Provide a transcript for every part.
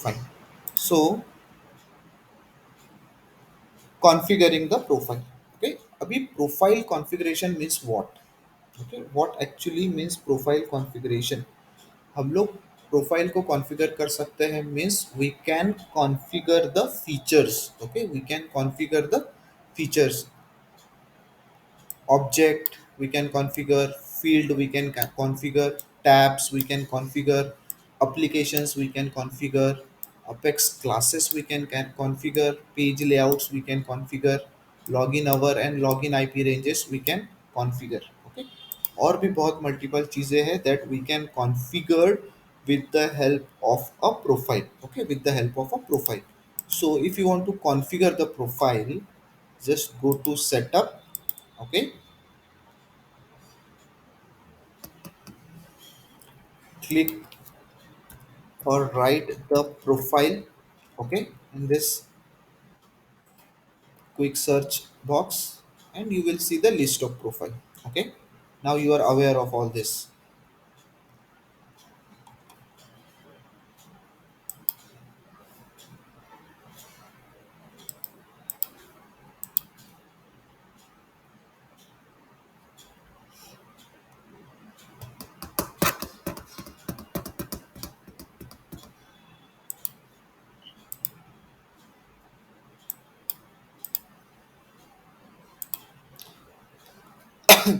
fine. So configuring the profile. Okay, अभी profile configuration means what? Okay, what actually means profile configuration? हम लोग profile को configure कर सकते हैं, means we can configure the features. Okay, we can configure the features, object we can configure, field we can configure, tabs we can configure, applications we can configure, apex classes we can configure, page layouts we can configure, login hour and login ip ranges we can configure. Okay, और भी बहुत multiple चीज़ें हैं that we can configure with the help of a profile. Okay, with the help of a profile. So if you want to configure the profile, just go to setup. Okay, click or write the profile. Okay, in this quick search box, and you will see the list of profile. Okay, now you are aware of all this.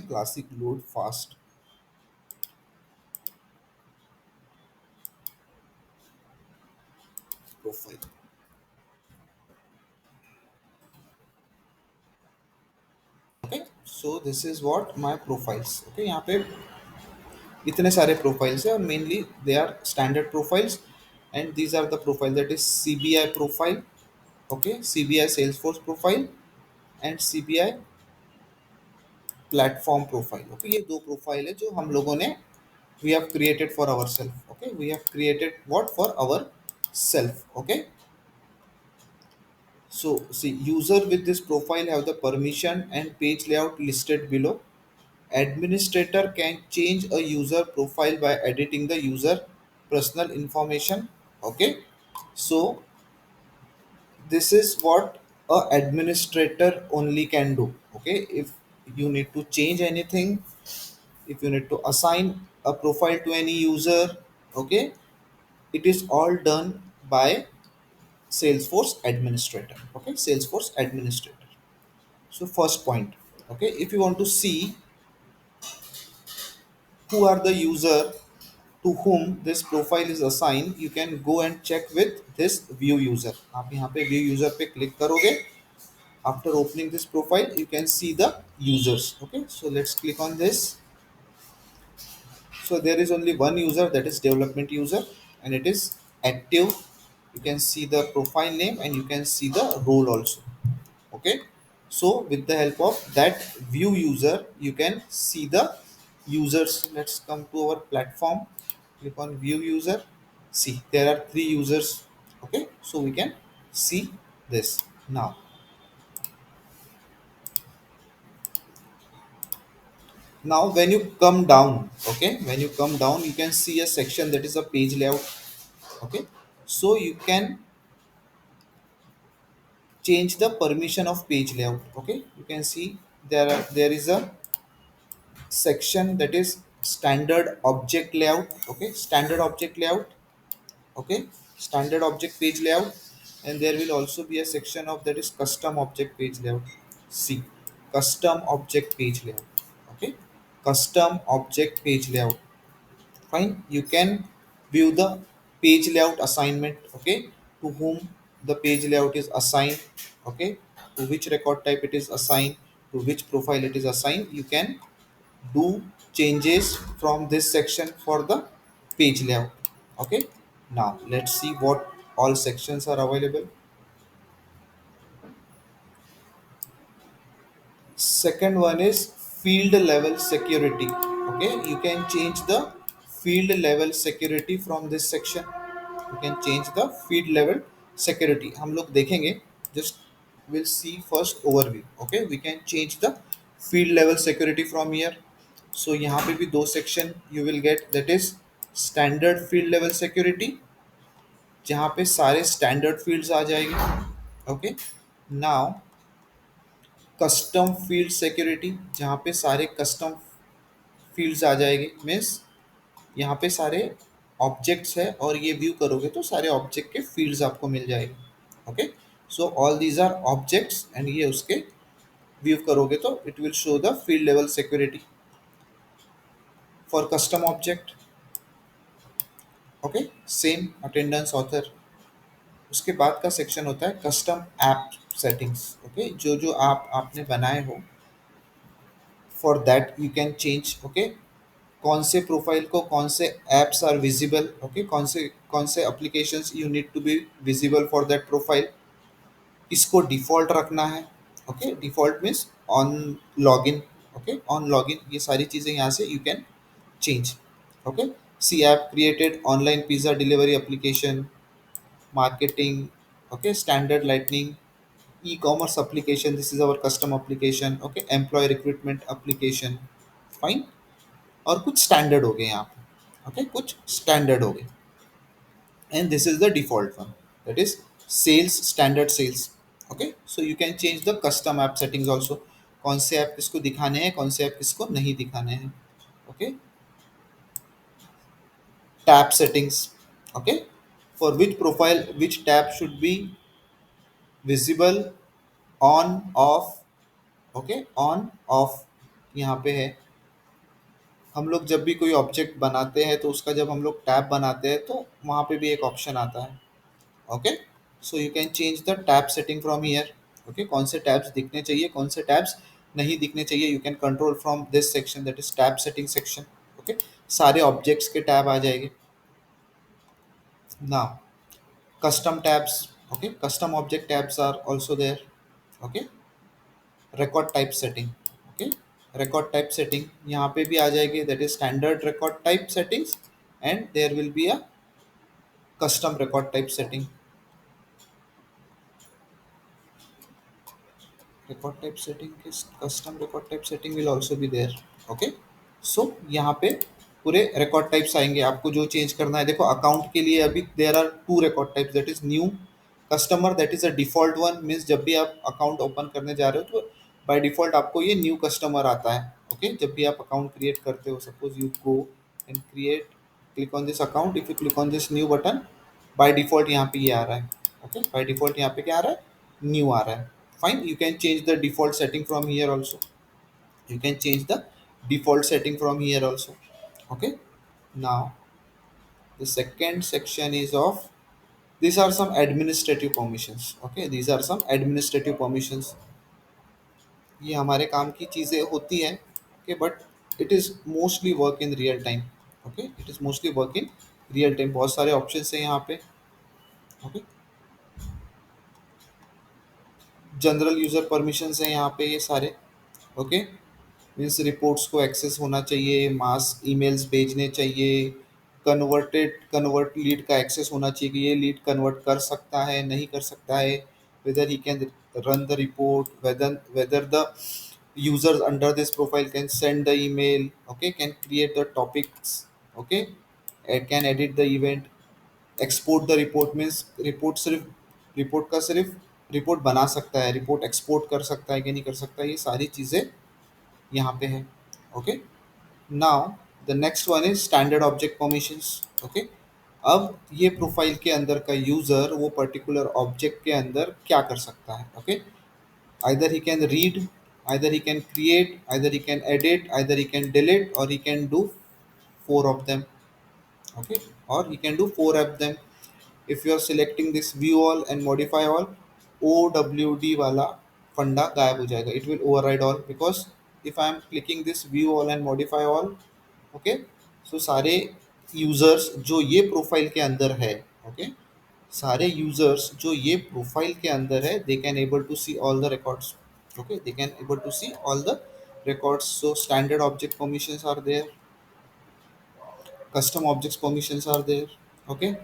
Classic load fast profile. Okay, so this is what my profiles. Okay, यहाँ पे इतने सारे profiles हैं और mainly they are standard profiles, and these are the profile that is CBI profile. Okay, CBI Salesforce profile and CBI platform profile. Okay, ये दो profile है जो हम लोगों ने we have created for ourselves. Okay, we have created what for our self. Okay, so see, user with this profile have the permission and page layout listed below. Administrator can change a user profile by editing the user personal information. Okay, so this is what a administrator only can do. Okay, if you need to change anything, if you need to assign a profile to any user, okay, it is all done by Salesforce administrator. Okay, Salesforce administrator. So first point. Okay, if you want to see who are the user to whom this profile is assigned, you can go and check with this view user. आप यहाँ पे view user पे click करोगे. After opening this profile, you can see the users. Okay, so let's click on this. So there is only one user, that is development user, and it is active. You can see the profile name and you can see the role also. Okay, so with the help of that view user, you can see the users. Let's come to our platform, click on view user. See, there are three users. Okay, so we can see this now. Now when you come down, okay, when you come down, you can see a section that is a page layout. Okay, so you can change the permission of page layout. Okay, you can see there is a section that is standard object layout. Okay, standard object layout. Okay, standard object page layout, and there will also be a section of that is custom object page layout. See, custom object page layout. Okay, custom object page layout. Fine, you can view the page layout assignment. Okay, to whom the page layout is assigned. Okay, to which record type it is assigned, to which profile it is assigned. You can do changes from this section for the page layout. Okay, now let's see what all sections are available. Second one is field level security. Okay, you can change the field level security from this section. You can change the field level security. हम लोग देखेंगे, just we'll see first overview. Okay, we can change the field level security from here. So यहाँ पे भी दो section you will get, that is standard field level security, जहाँ पे सारे स्टैंडर्ड फील्ड्स आ जाएंगे। Okay, now custom field security, जहाँ पे सारे कस्टम फील्ड्स आ जाएंगे, मीन्स यहाँ पे सारे ऑब्जेक्ट्स है और ये व्यू करोगे तो सारे ऑब्जेक्ट के फील्ड्स आपको मिल जाएंगे। Okay, so all these are objects and ये उसके व्यू करोगे तो it will show the field level security for custom object. Okay, same attendance author. उसके बाद का सेक्शन होता है कस्टम ऐप सेटिंग्स। ओके, जो जो आप आपने बनाए हो for that you can change. Okay, कौन से प्रोफाइल को कौन से एप्स आर विजिबल। ओके, कौन से applications you need to be visible for that profile, इसको डिफ़ॉल्ट रखना है। Okay, default means on login. Okay, on login, ये सारी चीज़ें यहाँ से you can change. Okay, see app created online pizza delivery application, marketing, okay, standard lightning, e-commerce application, this is our custom application, okay, employee recruitment application, fine। और कुछ standard हो गए यहाँ पे। ओके, कुछ स्टैंडर्ड हो गए and this is the default one, that is sales, standard sales. Okay, so you can change the custom app settings also, कौन से ऐप किसको दिखाने हैं, कौन से ऐप किसको नहीं दिखाने हैं। Okay, tab settings. Okay, for which profile which tab should be visible, on off. Okay, on off यहाँ पे है। हम लोग जब भी कोई ऑब्जेक्ट बनाते हैं तो उसका जब हम लोग टैब बनाते हैं तो वहाँ पे भी एक ऑप्शन आता है। Okay, so you can change the tab setting from here. Okay, कौन से टैब्स दिखने चाहिए, कौन से टैब्स नहीं दिखने चाहिए, you can control from this section, that is tab setting section. Okay, सारे ऑब्जेक्ट्स के टैब आ जाएंगे। Now custom tabs, okay, custom object tabs are also there। okay, record type setting। okay, record type setting यहाँ पे भी आ जाएगी, that is standard record type settings and there will be a custom record type setting। record type setting is custom record type setting will also be there। okay, so यहाँ पे पूरे record types आएंगे, आपको जो change करना है। देखो account के लिए अभी there are two record types, that is new customer, that is a default one, means जब भी आप अकाउंट ओपन करने जा रहे हो तो बाय डिफॉल्ट आपको ये न्यू कस्टमर आता है। ओके, जब भी आप अकाउंट क्रिएट करते हो, suppose you go and create, click on this account, if you click on this new button, by default यहाँ पे ये आ रहा है। ओके, बाय डिफॉल्ट यहाँ पे क्या आ रहा है, न्यू आ रहा है। Fine, you can change the default setting from here also, you can change the default setting from here also। okay, now the second section is of, these are some administrative permissions। okay, these are some administrative permissions, ये हमारे काम की चीज़ें होती हैं। Okay, but it is mostly work in real time. Okay, it is mostly work in real time, बहुत सारे options हैं यहाँ पे। ओके, जनरल यूज़र परमिशंस हैं यहाँ पे ये सारे। ओके, मीन्स रिपोर्ट्स को एक्सेस होना चाहिए, मास ईमेल्स भेजने चाहिए, कन्वर्ट लीड का एक्सेस होना चाहिए कि ये लीड कन्वर्ट कर सकता है नहीं कर सकता है, weather he can run the report, whether the users under this profile can send the email, okay, can create the topics, okay, can edit the event, export the report, means report का सिर्फ report बना सकता है, report export कर सकता है कि नहीं कर सकता, ये सारी चीज़ें यहाँ पे है। Okay, now the next one is standard object permissions. Okay, अब ये प्रोफाइल के अंदर का यूज़र वो पर्टिकुलर ऑब्जेक्ट के अंदर क्या कर सकता है। Okay, either he can read, either he can create, either he can edit, either he can delete, or he can do four of them। okay, or he can do four of them। if you are selecting this view all and modify all, OWD वाला फंडा गायब हो जाएगा, it will override all, because if I am clicking this view all and modify all, okay, so सारे users जो ये profile के अंदर है, okay, सारे यूजर्स जो ये प्रोफाइल के अंदर है, they can able to see all the records. Okay, they can able to see all the records, so standard object permissions are there, custom objects permissions are there। okay,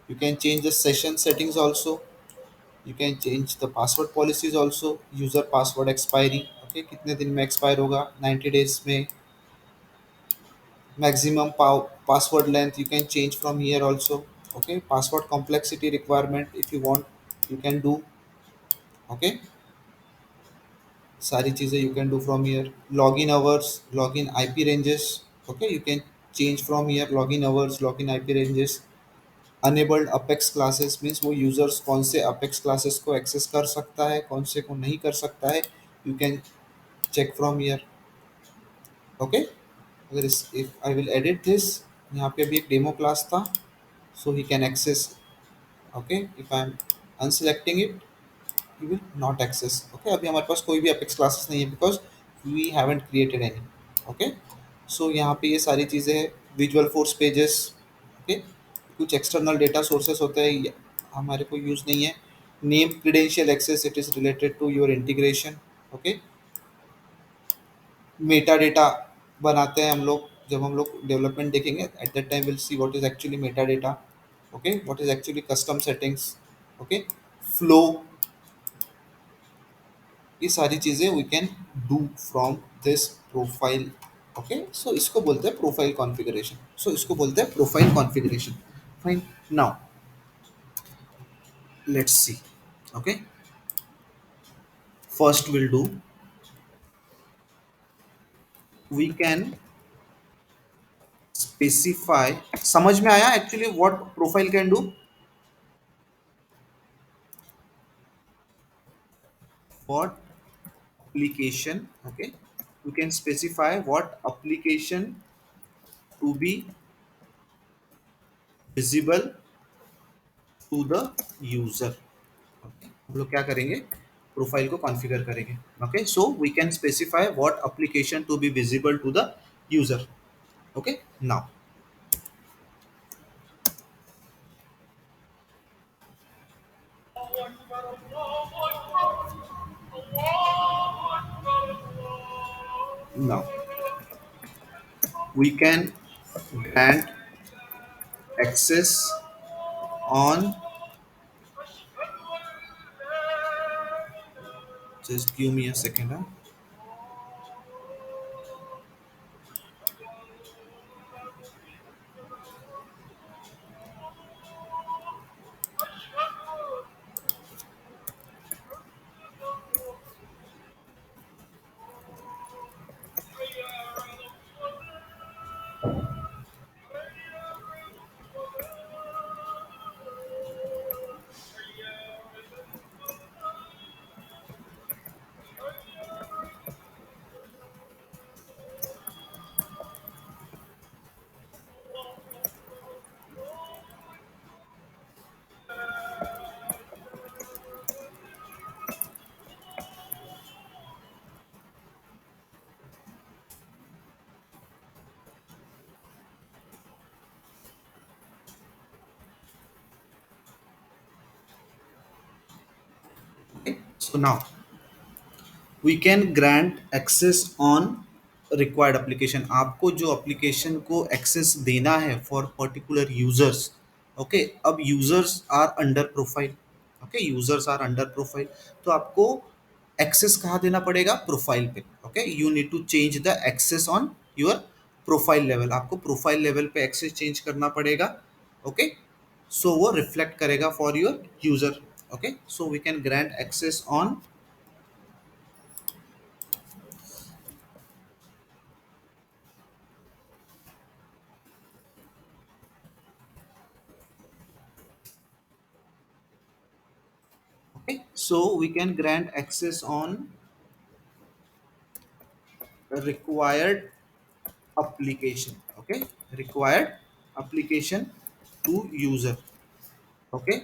you can change the session settings also, you can change the password policies also, user password expiry, okay, कितने दिन में expire होगा, 90 days में। maximum password length you can change from here also। Okay, password complexity requirement, if you want you can do. Okay, सारी चीज़ें you can do from here. Login hours, login IP ranges. Okay, you can change from here. Login hours, login IP ranges. Enabled apex classes means वो users कौन से apex classes को access कर सकता है, कौन से को नहीं कर सकता है, you can check from here. Okay, अगर इस if I will edit this, यहाँ पे अभी एक डेमो क्लास था, so he can access. Okay, if I am unselecting it, he will not access. Okay, अभी हमारे पास कोई भी अपेक्स क्लासेस नहीं है because we haven't created any. Okay, so यहाँ पे ये सारी चीज़ें हैं. Visual force pages. ओके, कुछ एक्सटर्नल डेटा सोर्सेस होते हैं, ये हमारे को यूज़ नहीं है. Name credential access, it is related to your integration. Okay, meta data बनाते हैं हम लोग, जब हम लोग डेवलपमेंट देखेंगे at that time will see what is actually meta data. Okay, what is actually custom settings. Okay, flow, ये सारी चीज़ें we can do from this profile. Okay, so इसको बोलते हैं प्रोफाइल कॉन्फ़िगरेशन. सो इसको बोलते हैं profile configuration. Fine. Now let's see. Okay, first will do, we can specify. समझ में आया actually what profile can do. What application. Okay, you can specify what application to be visible to the user. Okay, हम लोग क्या करेंगे, profile को configure करेंगे. Okay, so we can specify what application to be visible to the user. Okay, now now we can grant access on, just give me a second. Huh? Okay, so now we can grant access on required application. आपको जो application को access देना है for particular users. Okay, अब users are under profile. Okay, users are under profile, तो आपको access कहाँ देना पड़ेगा, प्रोफाइल पे. Okay, you need to change the access on your profile level. आपको प्रोफाइल लेवल पे एक्सेस चेंज करना पड़ेगा. ओके, सो वो रिफ्लेक्ट करेगा for your user. Okay, so we can grant access on. Okay, so we can grant access on required application. Okay, required application to user. Okay,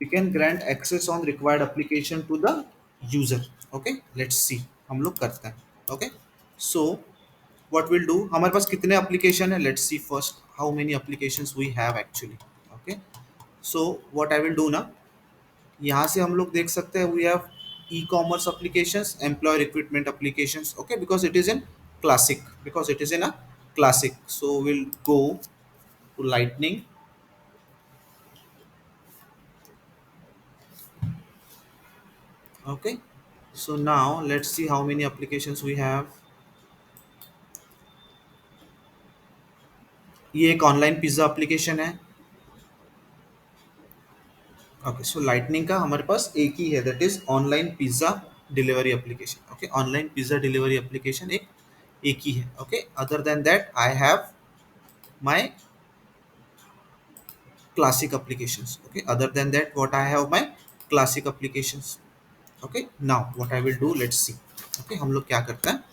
we can grant access on required application to the user. Okay, let's see हम लोग करते हैं. Okay, so what we'll do, हमारे पास कितने application है, let's see first how many applications we have actually. Okay, so what I will do ना, यहाँ से हम लोग देख सकते हैं we have e commerce applications, employ recruitment applications. Okay, because it is in classic, because it is in a classic. So will go to lightning. Okay, so now let's see how many applications we have. ये एक online pizza application है। Okay, सो lightning का हमारे पास एक ही है, that is online pizza delivery application. Okay, online pizza delivery application एक ही है। Okay, other than that I have my classic applications. Okay, other than that what I have my classic applications. Okay, now what I will do, let's see. Okay, हम लोग क्या करते हैं,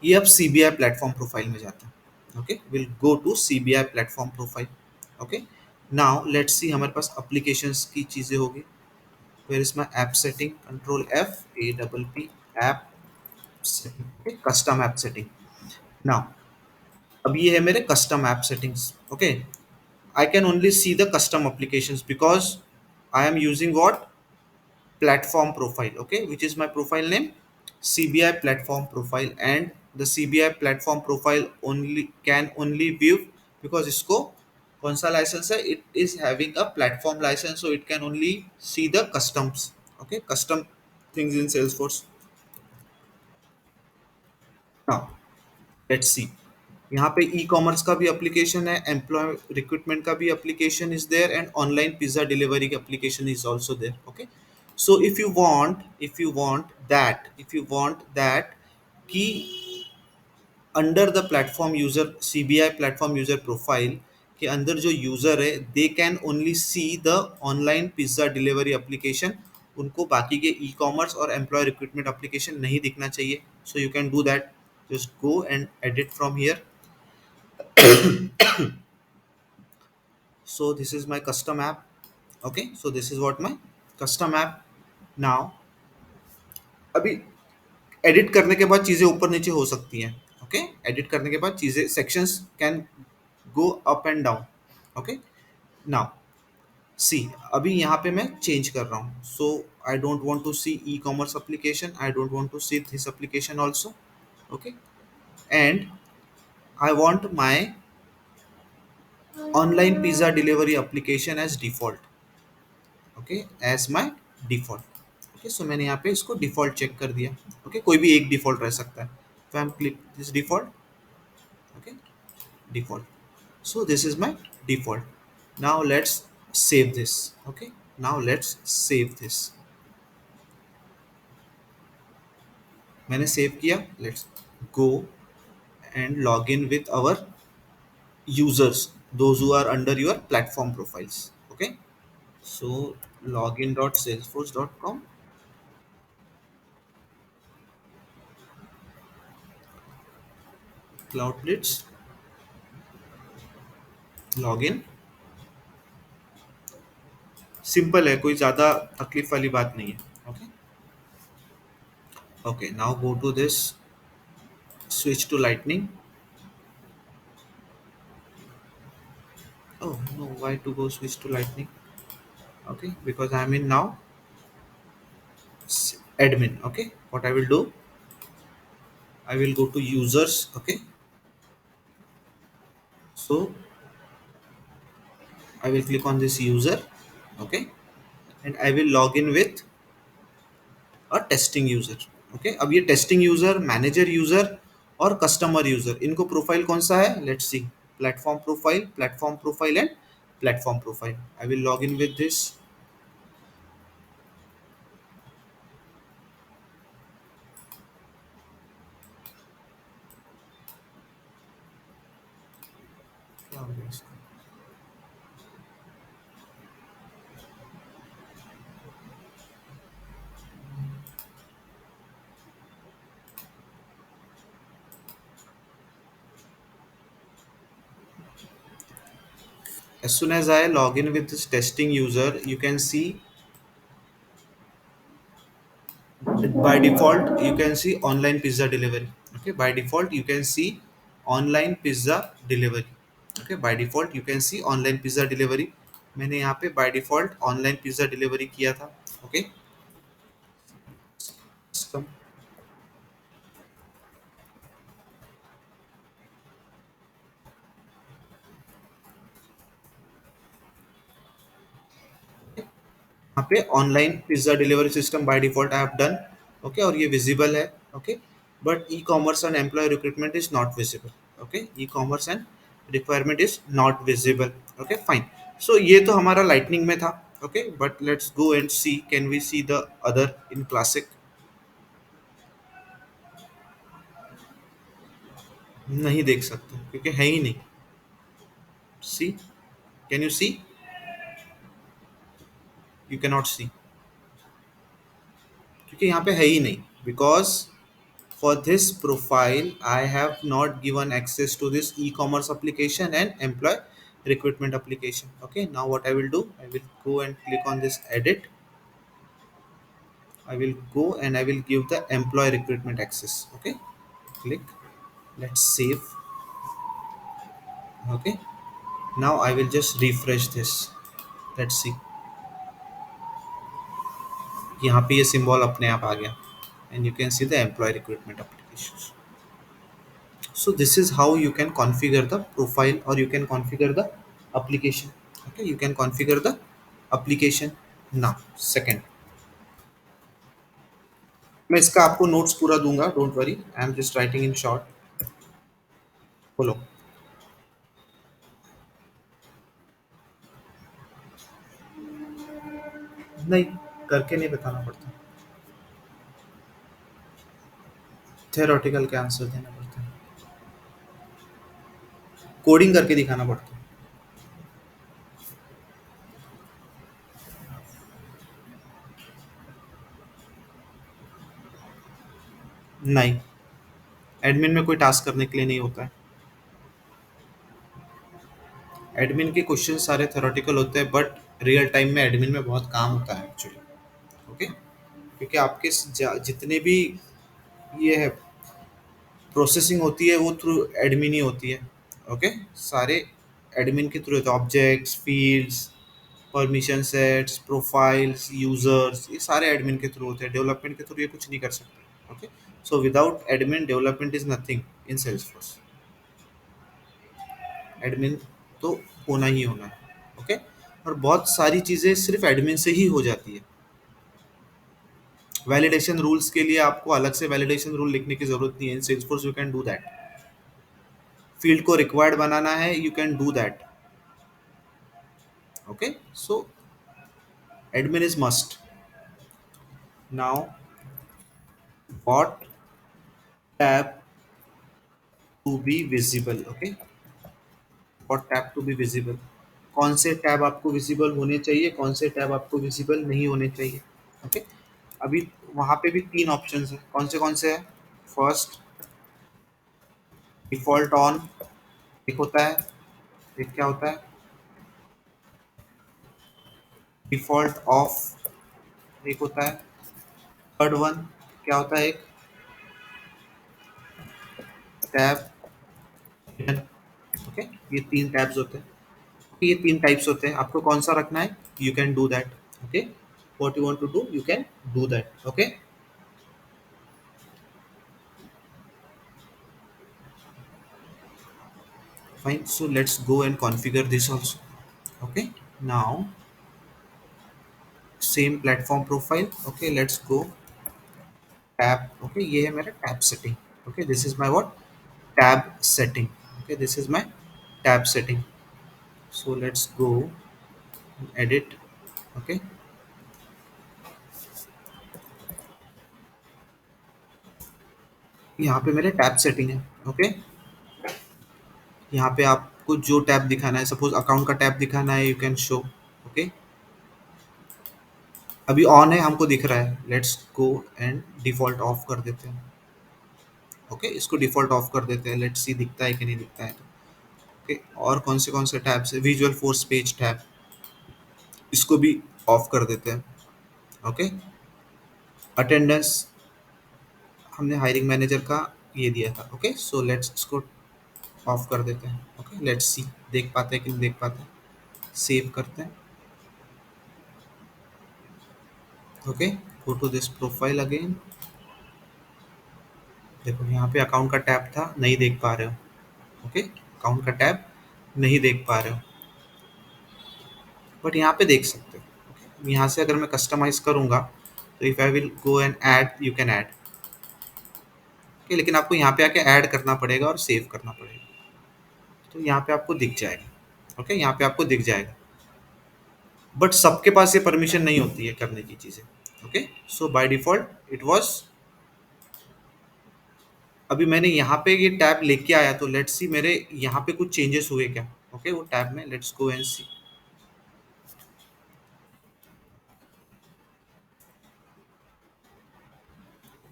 ये अब CBI platform profile में जाता है। Okay, will go to CBI platform profile. Okay, now let's see, हमारे पास एप्लीकेशंस की चीज़ें होगी। Where is my app setting, control F A double P, app setting, custom app setting. Now अब ये है मेरे custom app settings. Okay, I can only see the custom applications because I am using what, platform profile. Okay, which is my profile name, CBI platform profile, and the CBI platform profile only can only view, because इसको कौन सा licence है, it is having a platform license, so it can only see the customs. Okay, custom things in Salesforce. Now let's see, यहाँ पे e commerce का भी application है, employ recruitment का भी application is there, and online pizza delivery का application is also there. Okay, so if you want that कि under the platform user, CBI platform user profile के अंदर जो यूजर है, they can only see the online pizza delivery application, उनको बाकी के ecommerce और एम्प्लॉय रिक्रूटमेंट एप्लीकेशन नहीं दिखना चाहिए। So you can do that, just go and edit from here. So this is my custom app. Okay, so this is what my custom app. Now अभी edit करने के बाद चीज़ें ऊपर नीचे हो सकती हैं। ओके, एडिट करने के बाद चीज़ें, sections can go up and down. Okay, now see, अभी यहाँ पे मैं चेंज कर रहा हूँ। So I don't want to see ecommerce application, I don't want to see this application also. Okay, and I want my online pizza delivery application as default. Okay, as my default. Okay, so मैंने यहाँ पे इसको default check कर दिया। Okay, कोई भी एक default रह सकता है, तो I am click this default. Okay, default, so this is my default. Now let's save this. Okay, now let's save this. मैंने सेव किया, let's go and log in with our users, those who are under your platform profiles. Okay, so login.salesforce.com, cloudblitz, login, simple है, कोई ज़्यादा तकलीफ वाली बात नहीं है। Okay, okay, now go to this, switch to lightning. Oh no, why to go switch to lightning? Okay, because I'm in now admin. Okay, what I will do, I will go to users. Okay, so I will click on this user. Okay, and I will log in with a testing user. Okay, अब ये testing user, manager user और customer user, इनको profile कौन सा है, let's C, platform profile, platform profile and platform profile. I will log in with this. As soon as I log in with this testing user, you can see by default you can see online pizza delivery. Okay, by default you can see online pizza delivery. Okay, by default you can see online pizza delivery, मैंने यहाँ पे by default online pizza delivery किया था। okay, so यहाँ पे online pizza delivery system by default I have done. Okay, और ये visible है। Okay, but ecommerce and employ recruitment is not visible. Okay, ecommerce and requirement is not visible. Okay fine. So ये तो हमारा lightning में था. Okay but let's go and see can we see the other in classic. नहीं देख सकते क्योंकि है ही नहीं. See can you see. You can not सी क्योंकि यहाँ पे है ही नहीं. Because for this profile I have not given access to this e-commerce application and employee recruitment application. Okay, now what I will do, I will go and click on this edit. I will go and I will give the employee recruitment access. Okay, click. Let's save. Okay, now I will just refresh this. Let's see. यहाँ पे ये symbol अपने आप आ गया and you can see the employee recruitment applications. So this is how you can configure the profile or you can configure the application. Okay, you can configure the application. Now second, मैं इसका आपको notes पूरा दूंगा, don't worry, I am just writing in short. बोलो. नहीं, करके नहीं बताना पड़ता. theoretical के आंसर देना पड़ता है. कोडिंग करके दिखाना पड़ता है. नहीं, एडमिन में कोई टास्क करने के लिए नहीं होता है. एडमिन के क्वेश्चन सारे थ्योरेटिकल होते हैं बट रियल टाइम में एडमिन में बहुत काम होता है एक्चुअली. ओके, क्योंकि आपके जितने भी ये है प्रोसेसिंग होती है वो थ्रू एडमिन ही होती है. ओके, सारे एडमिन के थ्रू होते हैं. Objects, fields, permission sets, profiles, users, ये सारे एडमिन के थ्रू होते हैं. डेवलपमेंट के थ्रू ये कुछ नहीं कर सकते. Okay, so without admin development is nothing in Salesforce. Admin तो होना ही होना है. ओके, और बहुत सारी चीज़ें सिर्फ एडमिन से ही हो जाती है. वैलिडेशन रूल्स के लिए आपको अलग से वैलिडेशन रूल लिखने की जरूरत नहीं है. In Salesforce you can do that. Field को रिक्वायर्ड बनाना है, you can do that. Okay, so admin is must. Now what tab to be visible. Okay, what tab to be visible. कौन से टैब आपको विजिबल होने चाहिए, कौन से टैब आपको विजिबल नहीं होने चाहिए. ओके, अभी वहाँ पे भी तीन ऑप्शंस हैं. कौन से है. फर्स्ट, डिफॉल्ट ऑन एक होता है. एक क्या होता है, डिफॉल्ट ऑफ एक होता है. थर्ड वन क्या होता है, एक टैब हिडन. ओके, ये तीन टैब्स होते हैं. ये तीन टाइप्स होते हैं. आपको कौन सा रखना है, you can do that. Okay, what you want to do, you can do that. Okay, fine. So let's go and configure this also. Okay, now same platform profile. Okay, let's go tab. Okay, ये है मेरा tab setting. Okay, this is my what, tab setting. Okay, this is my tab setting. So let's go edit. Okay, यहाँ पे मेरे tab setting है. Okay, यहाँ पे आपको जो टैब दिखाना है, सपोज अकाउंट का टैब दिखाना है, यू कैन शो. ओके, अभी ऑन है, हमको दिख रहा है. Let's go and default of कर देते हैं. ओके, इसको डिफॉल्ट ऑफ कर देते हैं. लेट्स सी दिखता है कि नहीं दिखता है. ओके, और कौन से टैब्स है, विजुअल फोर्स पेज टैब, इसको भी ऑफ कर देते हैं. ओके, अटेंडेंस हमने हायरिंग मैनेजर का ये दिया था. ओके, सो लेट्स इसको ऑफ कर देते हैं. ओके, लेट्स सी देख पाते हैं कि नहीं देख पाते हैं. सेव करते हैं. Okay, go to this profile again. देखो यहाँ पे अकाउंट का टैब था, नहीं देख पा रहे हो. ओके, अकाउंट का टैब नहीं देख पा रहे हो, बट यहाँ पे देख सकते हो. okay? यहाँ से अगर मैं कस्टमाइज करूँगा तो if I will go and add, you can add. Okay, लेकिन आपको यहाँ पे आके ऐड करना पड़ेगा और सेव करना पड़ेगा. तो यहाँ पे आपको दिख जाएगा। ओके, यहाँ पे आपको दिख जाएगा, बट सबके पास ये परमिशन नहीं होती है करने की चीजें। Okay, so bye default it was, अभी मैंने यहाँ पे ये टैब लेके आया तो लेट्स सी मेरे यहाँ पे कुछ चेंजेस हुए क्या। ओके, वो टैब में लेट्स गो एंड सी।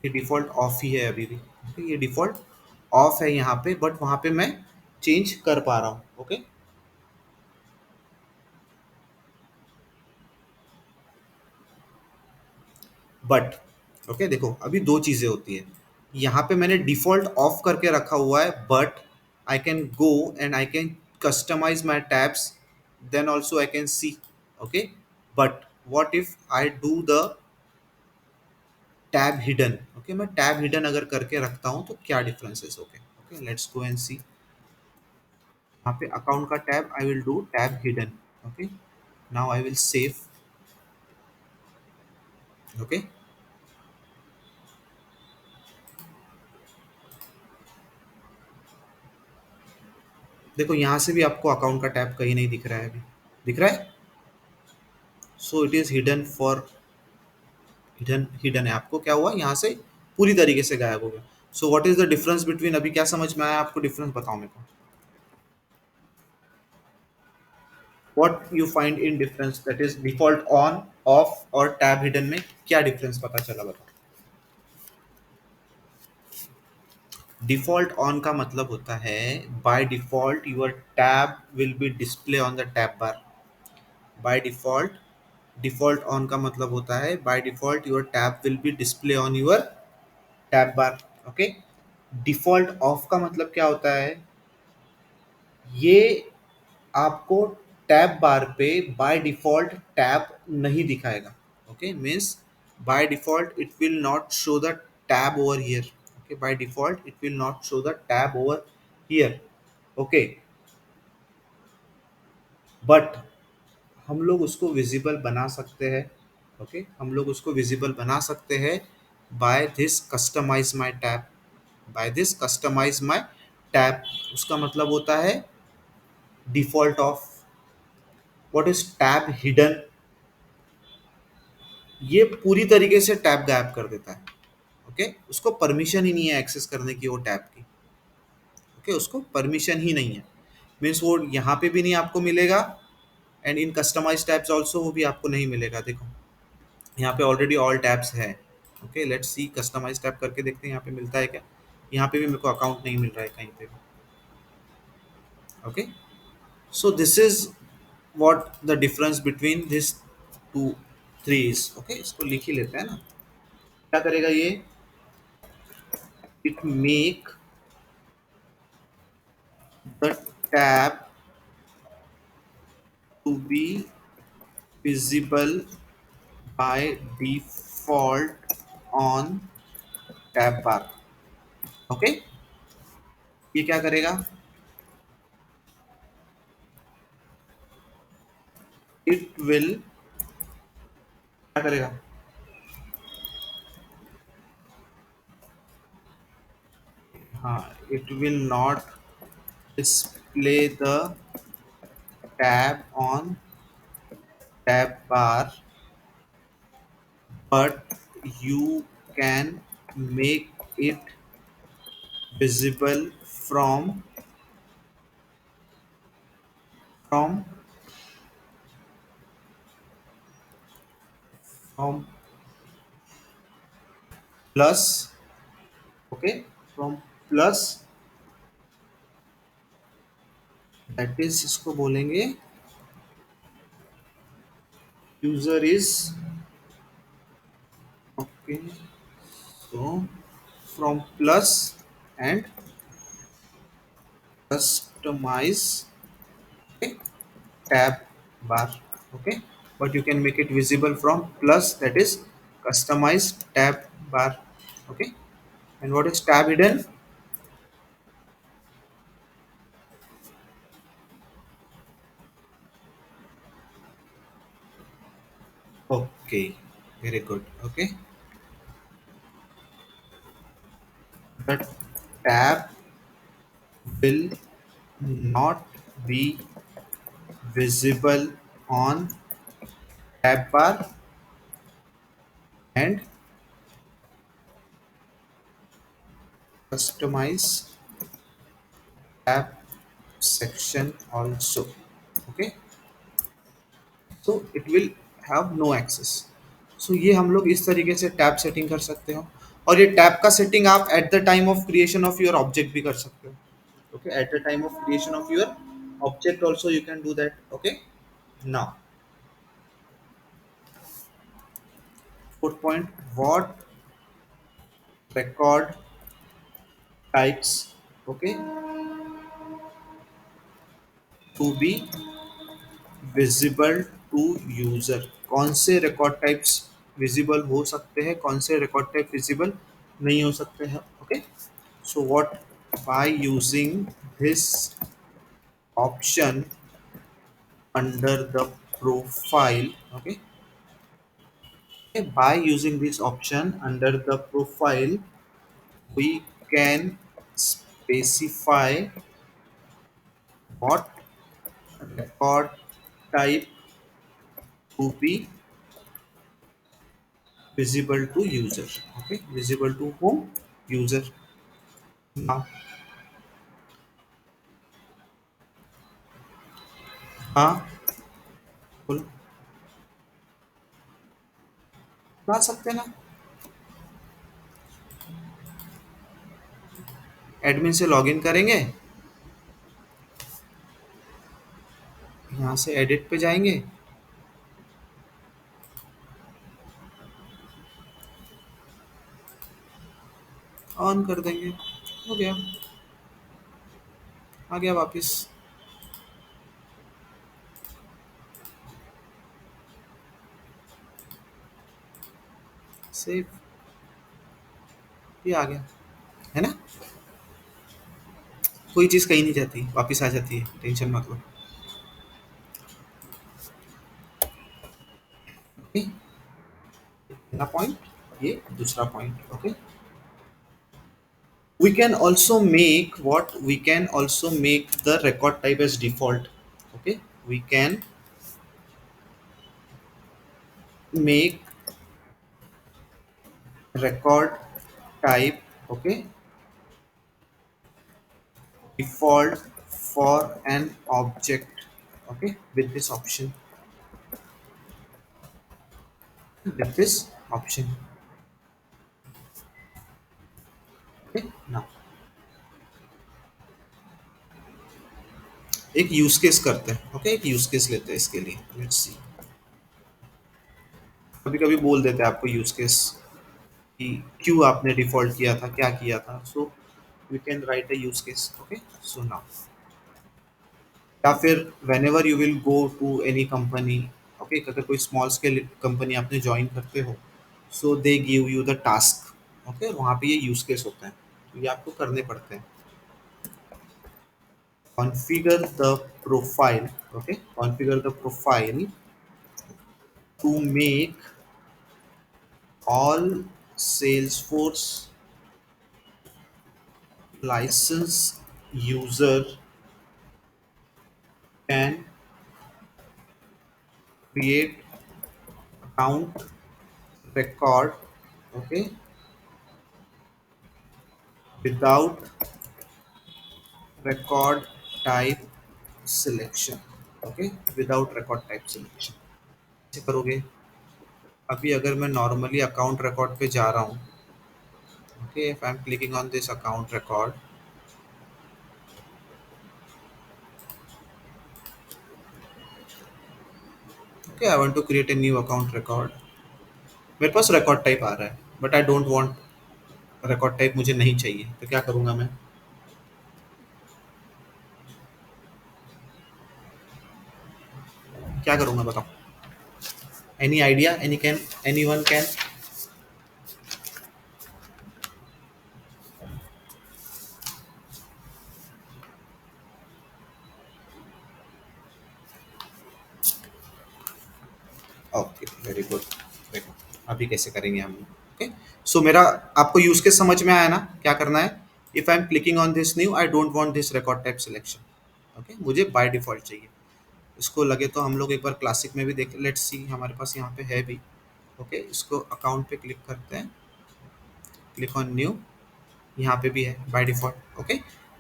ये डिफ़ॉल्ट ऑफ ही है अभी भी। ओके, ये डिफ़ॉल्ट ऑफ है यहाँ पे, बट वहाँ पे मैं चेंज कर पा रहा हूँ। ओके, बट ओके देखो अभी दो चीज़ें होती है। यहाँ पे मैंने डिफ़ॉल्ट ऑफ करके रखा हुआ है, but I can go and I can customize my tabs, then also I can see. Okay, but what if I do the tab hidden. Okay, मैं टैब हिडन अगर करके रखता हूँ तो क्या differences. Okay okay, let's go and see. यहाँ पे account का tab I will do tab hidden. Okay, now I will save. Okay, देखो यहाँ से भी आपको अकाउंट का टैब कहीं नहीं दिख रहा है, अभी दिख रहा है। So it is hidden for, hidden hidden है। आपको क्या हुआ, यहाँ से पूरी तरीके से गायब हो गया। So what is the difference between, अभी क्या समझ में आया आपको, डिफरेंस बताओ मेरे को। What you find in difference, that is default on off और टैब हिडन में क्या डिफरेंस पता चला, बताओ। डिफॉल्ट ऑन का मतलब होता है by default your tab will be display on the tab bar. By default, default on का मतलब होता है by default your tab will be display on your tab bar. Okay, default of का मतलब क्या होता है, ये आपको टैब बार पे बाय डिफॉल्ट टैब नहीं दिखाएगा। Okay, means by default it will not show the tab over here. Okay, bye default it will not show the tab over here. Okay, but हम लोग उसको विजिबल बना सकते हैं। ओके, हम लोग उसको विजिबल बना सकते हैं by this customize my tab. By this customize my tab, उसका मतलब होता है default off. What is tab hidden, ये पूरी तरीके से टैब गायब कर देता है। ओके, उसको परमिशन ही नहीं है एक्सेस करने की वो टैब की। ओके, उसको परमिशन ही नहीं है, मीन्स वो यहाँ पे भी नहीं आपको मिलेगा, and in customize tabs also वो भी आपको नहीं मिलेगा। देखो यहाँ पे ऑलरेडी ऑल टैब्स है। Okay, let's see customize tab करके देखते हैं यहाँ पे मिलता है क्या। यहाँ पे भी मेरे को अकाउंट नहीं मिल रहा है कहीं पे भी। Okay, so this is what the difference between this two three is. Okay, इसको लिख ही लेते हैं ना। क्या करेगा ये, it make the tab to be visible by default on tab bar। Okay, ये क्या करेगा, इट विल, क्या करेगा, हाँ, it will not display the tab on tab bar, but you can make it visible from from plus। okay, from plus, that is इसको बोलेंगे user is। okay, so from plus and customize, okay, tab bar। okay, but you can make it visible from plus, that is customize tab bar। okay, and what is tab hidden, okay, very good। okay, the tab will not be visible on tab bar and customize tab section also. Okay, so it will have no access. So ये हम लोग इस तरीके से tab setting कर सकते हो, और ये टैब का सेटिंग आप at the time of creation of your object भी कर सकते हो. Okay, at the time of creation of your object also you can do that. Okay, now fourth point, what record types, okay, to be visible to user. कौन से record types visible हो सकते हैं, कौन से record type visible नहीं हो सकते हैं. Okay, so what, by using this option under the profile. Okay, by using this option under the profile we can specify what record type to be visible to user. Okay, visible to whom? User. Now, हाँ, बोलो, बता सकते हैं ना. Admin से login करेंगे, यहाँ से एडिट पे जाएंगे, ऑन कर देंगे, हो गया, आ गया वापस. सेव, ये आ गया, है ना. कोई चीज़ कहीं नहीं जाती, वापस आ जाती है, टेंशन मत लो. ओके, पहला पॉइंट, ये दूसरा point. Okay, we can also make what, we can also make the record type as default. Okay, we can make record type, okay, default for an object. Okay, with this option, with this option. Okay, now एक use case करते हैं. Okay, एक use case लेते हैं इसके लिए. Let's see, कभी कभी बोल देते हैं आपको यूज केस कि क्यों आपने डिफॉल्ट किया था, क्या किया था. So we can write a use case. Okay, so now, या फिर whenever you will go to any company. Okay, अगर कोई स्मॉल स्केल कंपनी आपने ज्वाइन करते हो, so they give you the task. Okay, वहाँ पे ये यूज केस होते हैं, तो ये आपको करने पड़ते हैं. Configure the profile. Okay, configure the profile to make all Salesforce license user can create account record. Okay, without record type selection. Okay, without record type selection. कैसे करोगे? अभी अगर मैं नॉर्मली अकाउंट रिकॉर्ड पे जा रहा हूँ. Okay, if I am clicking on this account record. Okay, I want to create a new account record. मेरे पास रिकॉर्ड टाइप आ रहा है, but I don't want, record type मुझे नहीं चाहिए, तो क्या करूँगा मैं? क्या करूँगा बताओ? Any idea, any one can. Okay, very good. देखो अभी कैसे करेंगे हम. ओके, सो मेरा, आपको यूज केस समझ में आया ना, क्या करना है. If I am clicking on this new, I don't want this record type selection. Okay, मुझे बाय डिफ़ॉल्ट चाहिए। इसको लगे तो हम लोग एक बार क्लासिक में भी देख, लेट्स सी हमारे पास यहाँ पे है भी। ओके, इसको अकाउंट पे क्लिक करते हैं, क्लिक ऑन न्यू, यहाँ पे भी है बाय डिफ़ॉल्ट। ओके,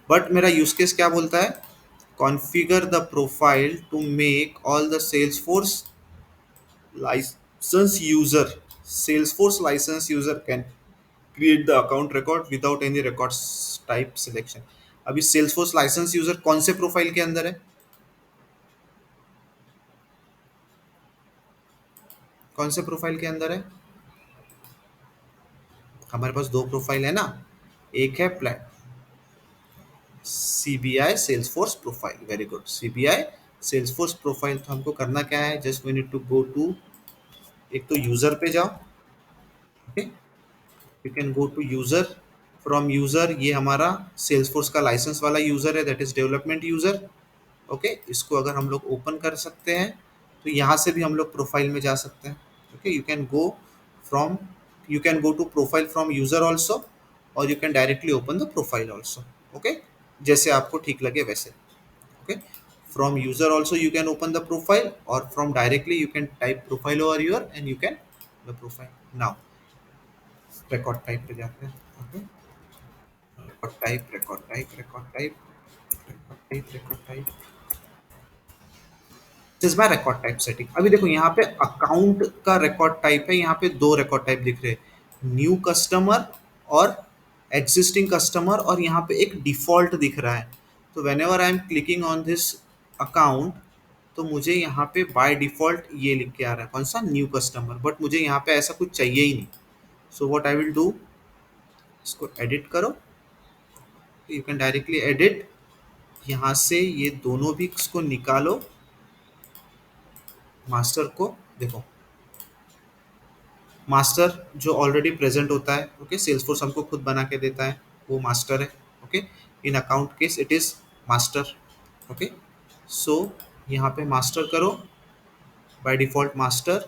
बट मेरा यूज़ केस क्या बोलता है? Configure the profile to make all the Salesforce license user salesforce license user can create the account record without any records type selection। अभी salesforce license user कौन से profile के अंदर है? कौन से प्रोफाइल के अंदर है? हमारे पास दो प्रोफाइल है ना, एक है प्लेट CBI Salesforce profile, very good, CBI Salesforce profile. तो हमको करना क्या है, just we need to go to, एक तो यूजर पे जाओ। Okay, you can go to user, from user, ये हमारा सेल्सफोर्स का लाइसेंस वाला यूजर है, that is development user. Okay, इसको अगर हम लोग ओपन कर सकते हैं तो यहाँ से भी हम लोग प्रोफाइल में जा सकते हैं। Okay, you can go from, you can go to profile from user also, और you can directly open the profile also. Okay, जैसे आपको ठीक लगे वैसे। Okay, from user also you can open the profile, और from directly you can type profile over your and you can the profile. Now record type पे जाते हैं। Okay, record type, record type, record type, record type, record type, this by record type setting. अभी देखो यहाँ पे account का record type है, यहाँ पे दो रिकॉर्ड टाइप दिख रहे हैं, न्यू कस्टमर और एग्जिस्टिंग कस्टमर, और यहाँ पे एक डिफॉल्ट दिख रहा है। तो when ever I am clicking on this account, तो मुझे यहाँ पे बाय डिफॉल्ट ये लिख के आ रहा है, कौन सा, न्यू कस्टमर, बट मुझे यहाँ पे ऐसा कुछ चाहिए ही नहीं। सो व्हाट आई विल डू, इसको एडिट करो, यू कैन डायरेक्टली एडिट, यहाँ से ये दोनों भी इसको निकालो, मास्टर को देखो, मास्टर जो ऑलरेडी प्रेजेंट होता है, ओके, सेल्सफोर्स हमको खुद बना के देता है, वो मास्टर है। Okay, in account case it is master. Okay, so यहाँ पे मास्टर करो, by default master,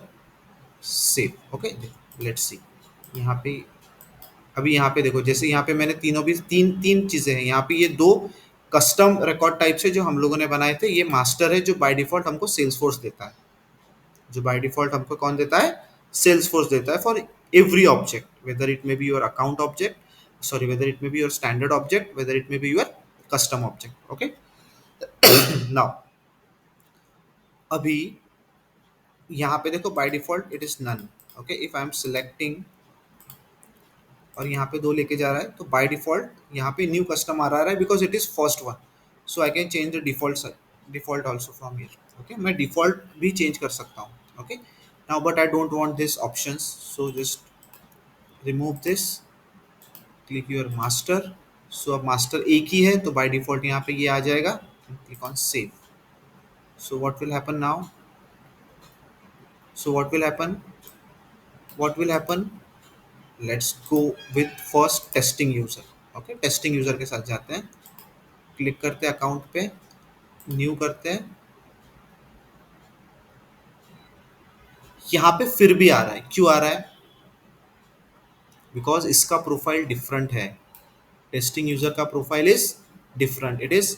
save. Okay, let's see यहाँ पे, अभी यहाँ पे देखो, जैसे यहाँ पे मैंने तीनों भी तीन तीन चीजें हैं यहाँ पे, ये दो कस्टम रिकॉर्ड टाइप से जो हम लोगों ने बनाए थे, ये मास्टर है जो बाय डिफॉल्ट हमको सेल्सफोर्स देता है, जो बाय डिफॉल्ट हमको कौन देता है, सेल्सफोर्स देता है, for every object, whether it may be your account object, sorry, whether it may be your standard object, whether it may be your custom object. Okay, now अभी यहाँ पे देखो, by default it is none. Okay, if I am selecting और यहाँ पे दो लेके जा रहा है, तो बाय डिफॉल्ट यहाँ पे न्यू कस्टम आ रहा है, because it is first one. So I can change the default, default also from here. Okay, मैं डिफॉल्ट भी चेंज कर सकता हूँ। Okay, now but I don't want this options, so just remove this, click your master. So अब master एक ही है, तो by default यहाँ पे ये आ जाएगा, click on save. So what will happen now, so what will happen, let's go with first testing user. Okay, testing user के साथ जाते हैं, क्लिक करते हैं अकाउंट पे, न्यू करते हैं, यहाँ पे फिर भी आ रहा है, क्यों आ रहा है, बिकॉज इसका प्रोफाइल डिफरेंट है, टेस्टिंग यूजर का profile is different, it is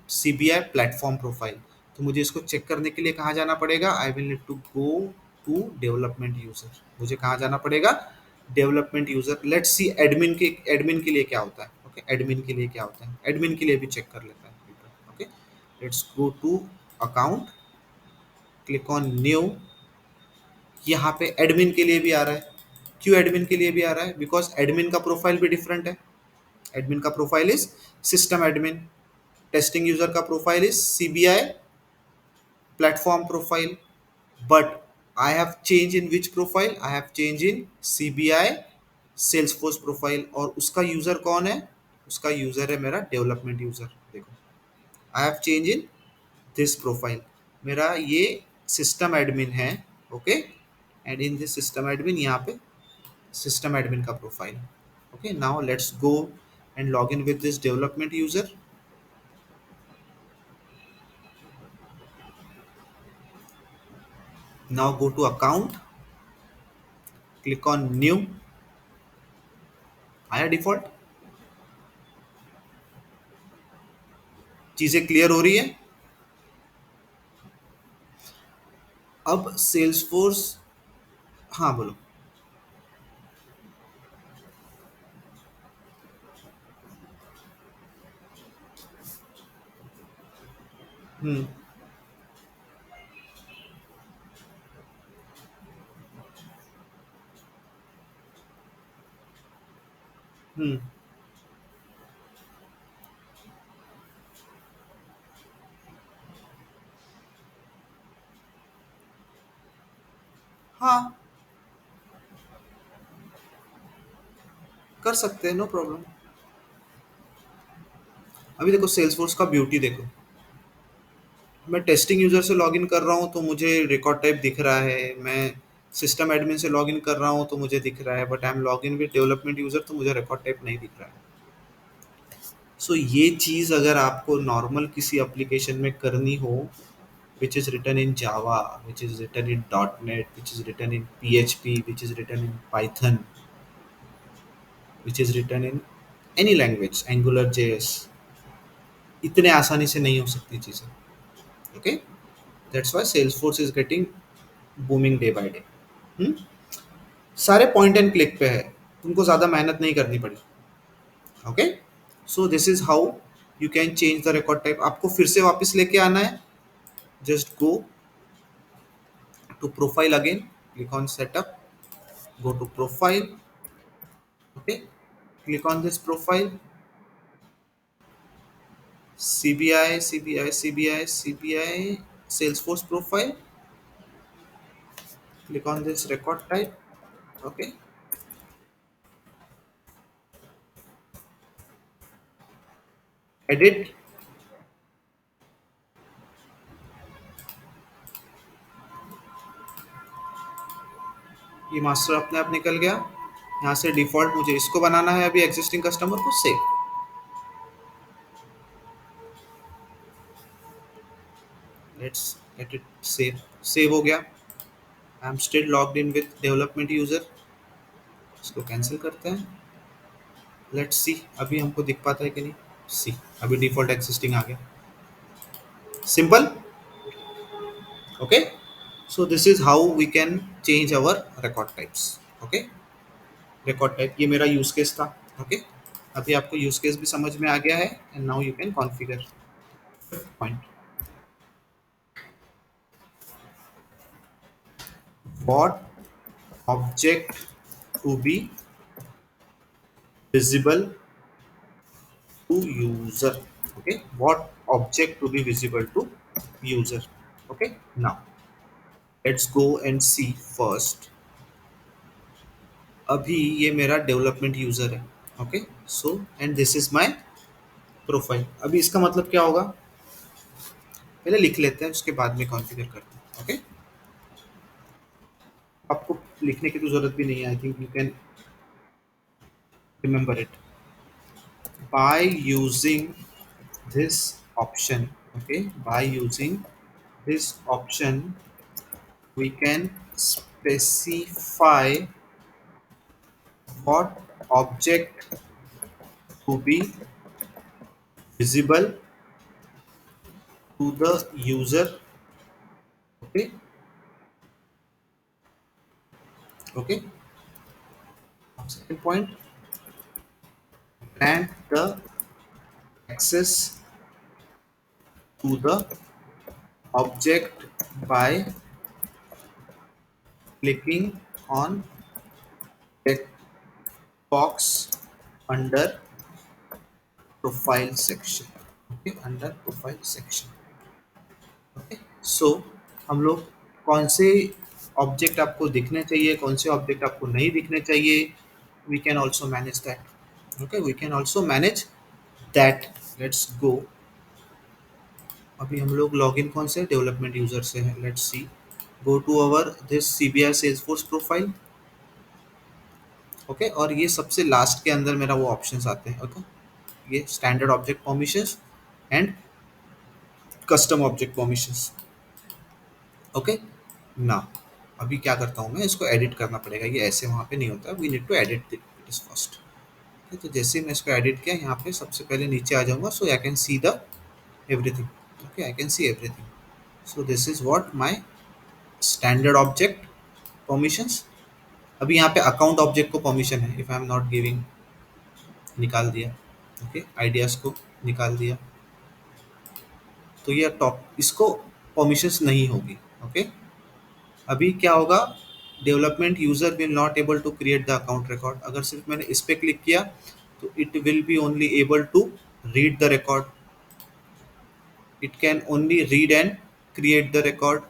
CBI platform profile. तो मुझे इसको चेक करने के लिए कहाँ जाना पड़ेगा, I will need to go to development user. मुझे कहाँ जाना पड़ेगा, development user. Let's see admin के लिए क्या होता है। ओके, एडमिन के लिए क्या होता है, एडमिन के लिए भी चेक कर लेता है। Okay, let's go to account, click on new, यहाँ पे एडमिन के लिए भी आ रहा है। क्यों एडमिन के लिए भी आ रहा है, बिकॉज एडमिन का प्रोफाइल भी डिफरेंट है। एडमिन का profile is system admin, testing user का profile is CBI platform profile, but I have change in which profile, I have change in CBI Salesforce profile, और उसका यूजर कौन है, उसका यूजर है मेरा डेवलपमेंट यूजर। देखो, I have change in this profile, मेरा ये सिस्टम एडमिन है। Okay, and in this system admin, यहाँ पे सिस्टम एडमिन का profile. Okay, now let's go and log in with this development user. Now go to account, click on new, आया default, चीजें clear हो रही है? अब सेल्स फोर्स, हाँ बोलो। हम्म। हम्म। हाँ, कर सकते हैं, नो प्रॉब्लम। अभी देखो सेल्स फोर्स का ब्यूटी देखो, मैं टेस्टिंग यूजर से लॉगिन कर रहा हूँ तो मुझे रिकॉर्ड टाइप दिख रहा है, मैं सिस्टम एडमिन से लॉगिन कर रहा हूँ तो मुझे दिख रहा है, but I am login with development user तो मुझे रिकॉर्ड टाइप नहीं दिख रहा है। सो ये चीज़ अगर आपको नॉर्मल किसी एप्लीकेशन में करनी हो, which is written in Java, which is written in .NET, which is written in PHP, which is written in Python, which is written in any language, Angular JS, इतने आसानी से नहीं हो सकती चीज़ें। Okay, that's why Salesforce is getting booming day by day। हम्म? सारे point and click पे है, तुमको ज़्यादा मेहनत नहीं करनी पड़ी। Okay, so this is how you can change the record type. आपको फिर से वापस लेके आना है, just go to profile again, click on setup, go to profile, okay, click on this profile, CBI Salesforce profile, click on this record type, okay, edit, ये master अपने आप निकल गया। यहाँ से डिफॉल्ट मुझे इसको बनाना है अभी, एग्जिस्टिंग कस्टमर को save, let's get it save, save हो गया। I am still logged in with development user, इसको कैंसिल करते हैं। लेट्स सी अभी हमको दिख पाता है कि नहीं। सी, अभी डिफॉल्ट एग्जिस्टिंग आ गया, simple. Okay, so this is how we can change our record types। okay, record type, ये मेरा यूज केस था। ओके, अभी आपको यूज केस भी समझ में आ गया है, and now you can configure. Point, what object to be visible to user. Okay, what object to be visible to user. Okay, now let's go and see first. अभी ये मेरा डेवलपमेंट यूजर है। Okay, so and this is my profile. अभी इसका मतलब क्या होगा, पहले लिख लेते हैं, उसके बाद में कॉन्फ़िगर करते हैं। ओके, आपको लिखने की तो जरूरत भी नहीं है, I think you can remember it by using this option। okay, by using this option we can specify what object to be visible to the user। okay, okay, second point, grant the access to the object by clicking on text box under profile section। okay, under profile section। Okay, so हम लोग कौन से object आपको दिखने चाहिए, कौन से object आपको नहीं दिखने चाहिए, we can also manage that. Okay, we can also manage that. Let's go, अभी हम लोग लॉगिन कौन से डेवलपमेंट यूजर से है, let's see, go to our this CBI Salesforce profile. Okay, और ये सबसे लास्ट के अंदर मेरा वो ऑप्शंस आते हैं। ओके, ये standard object permissions and custom object permissions. Okay, ना अभी क्या करता हूँ मैं, इसको एडिट करना पड़ेगा, ये ऐसे वहाँ पे नहीं होता, we need to edit it is first. तो जैसे ही मैं इसको एडिट किया, यहाँ पे सबसे पहले नीचे आ जाऊँगा, so I can see the everything. Okay, I can see everything. So this is what my standard object permissions. अभी यहाँ पे अकाउंट ऑब्जेक्ट को परमिशन है, if I am not giving, निकाल दिया। ओके, आइडियाज को निकाल दिया, तो ये टॉप इसको परमिशंस नहीं होगी। ओके, अभी क्या होगा, development user will not able to create the account record. अगर सिर्फ मैंने इस पे क्लिक किया तो it will be only able to read the record, it can only read and create the record,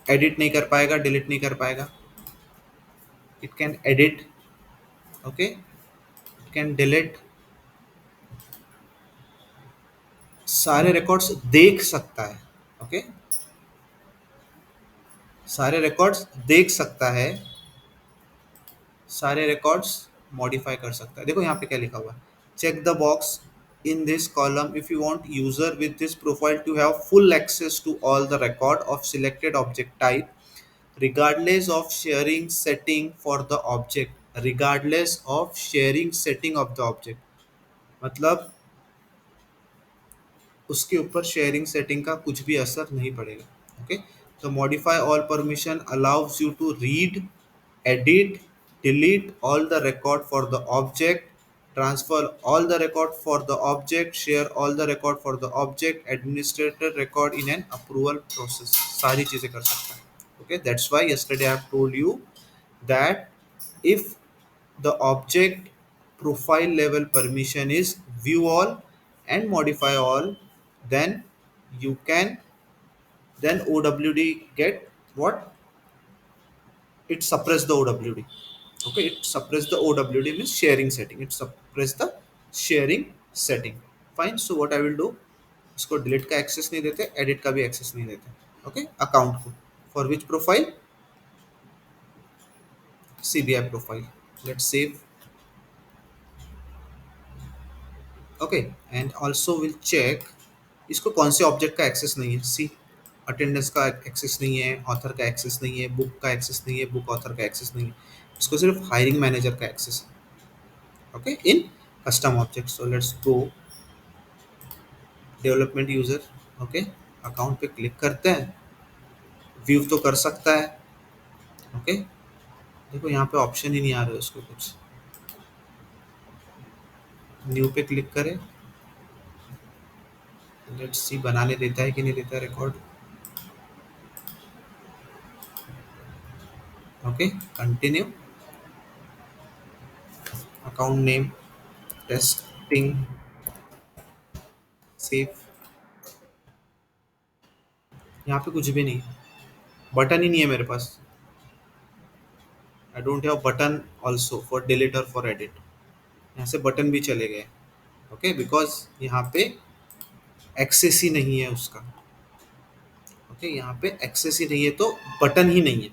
edit नहीं कर पाएगा, डिलीट नहीं कर पाएगा। It can edit, okay, it can delete, सारे रिकॉर्ड्स देख सकता है। ओके, सारे रिकॉर्ड्स देख सकता है, सारे रिकॉर्ड्स मॉडिफाई कर सकता है। देखो यहाँ पे क्या लिखा हुआ है, check the box in this column if you want user with this profile to have full access to all the record of selected object type regardless of sharing setting for the object, regardless of sharing setting of the object, मतलब उसके ऊपर sharing setting का कुछ भी असर नहीं पड़ेगा। Okay, तो modify all permission allows you to read, edit, delete all the record for the object, transfer all the record for the object, share all the record for the object, administrator record in an approval process, सारी चीजें कर सकता है। Okay, that's why yesterday I have told you that if the object profile level permission is view all and modify all, then you can, then OWD get what, it suppress the OWD. Okay, it suppress the OWD means sharing setting, it suppress the sharing setting। Fine, so what I will do, इसको delete का access नहीं देते, edit का भी access नहीं देते। Okay, account को, for which profile, CBI profile, let's save. Okay, and also will check इसको कौन से ऑब्जेक्ट का एक्सेस नहीं है। सी, अटेंडेंस का एक्सेस नहीं है, ऑथर का एक्सेस नहीं है, बुक का एक्सेस नहीं है, बुक ऑथर का एक्सेस नहीं है, इसको सिर्फ हायरिंग मैनेजर का एक्सेस है। Okay, in custom object, so let's go development user. Okay, account पे क्लिक करते हैं, व्यू तो कर सकता है। ओके, देखो यहाँ पे ऑप्शन ही नहीं आ रहा है उसको कुछ, न्यू पे क्लिक करें, लेट्स सी बनाने देता है कि नहीं देता है record. Okay, continue, account name testing, save. यहाँ पे कुछ भी नहीं, बटन ही नहीं है मेरे पास, I don't have button also for delete और फॉर एडिट। यहाँ से बटन भी चले गए। ओके, बिकॉज यहाँ पे एक्सेस ही नहीं है उसका। ओके, यहाँ पे एक्सेस ही नहीं है तो बटन ही नहीं है।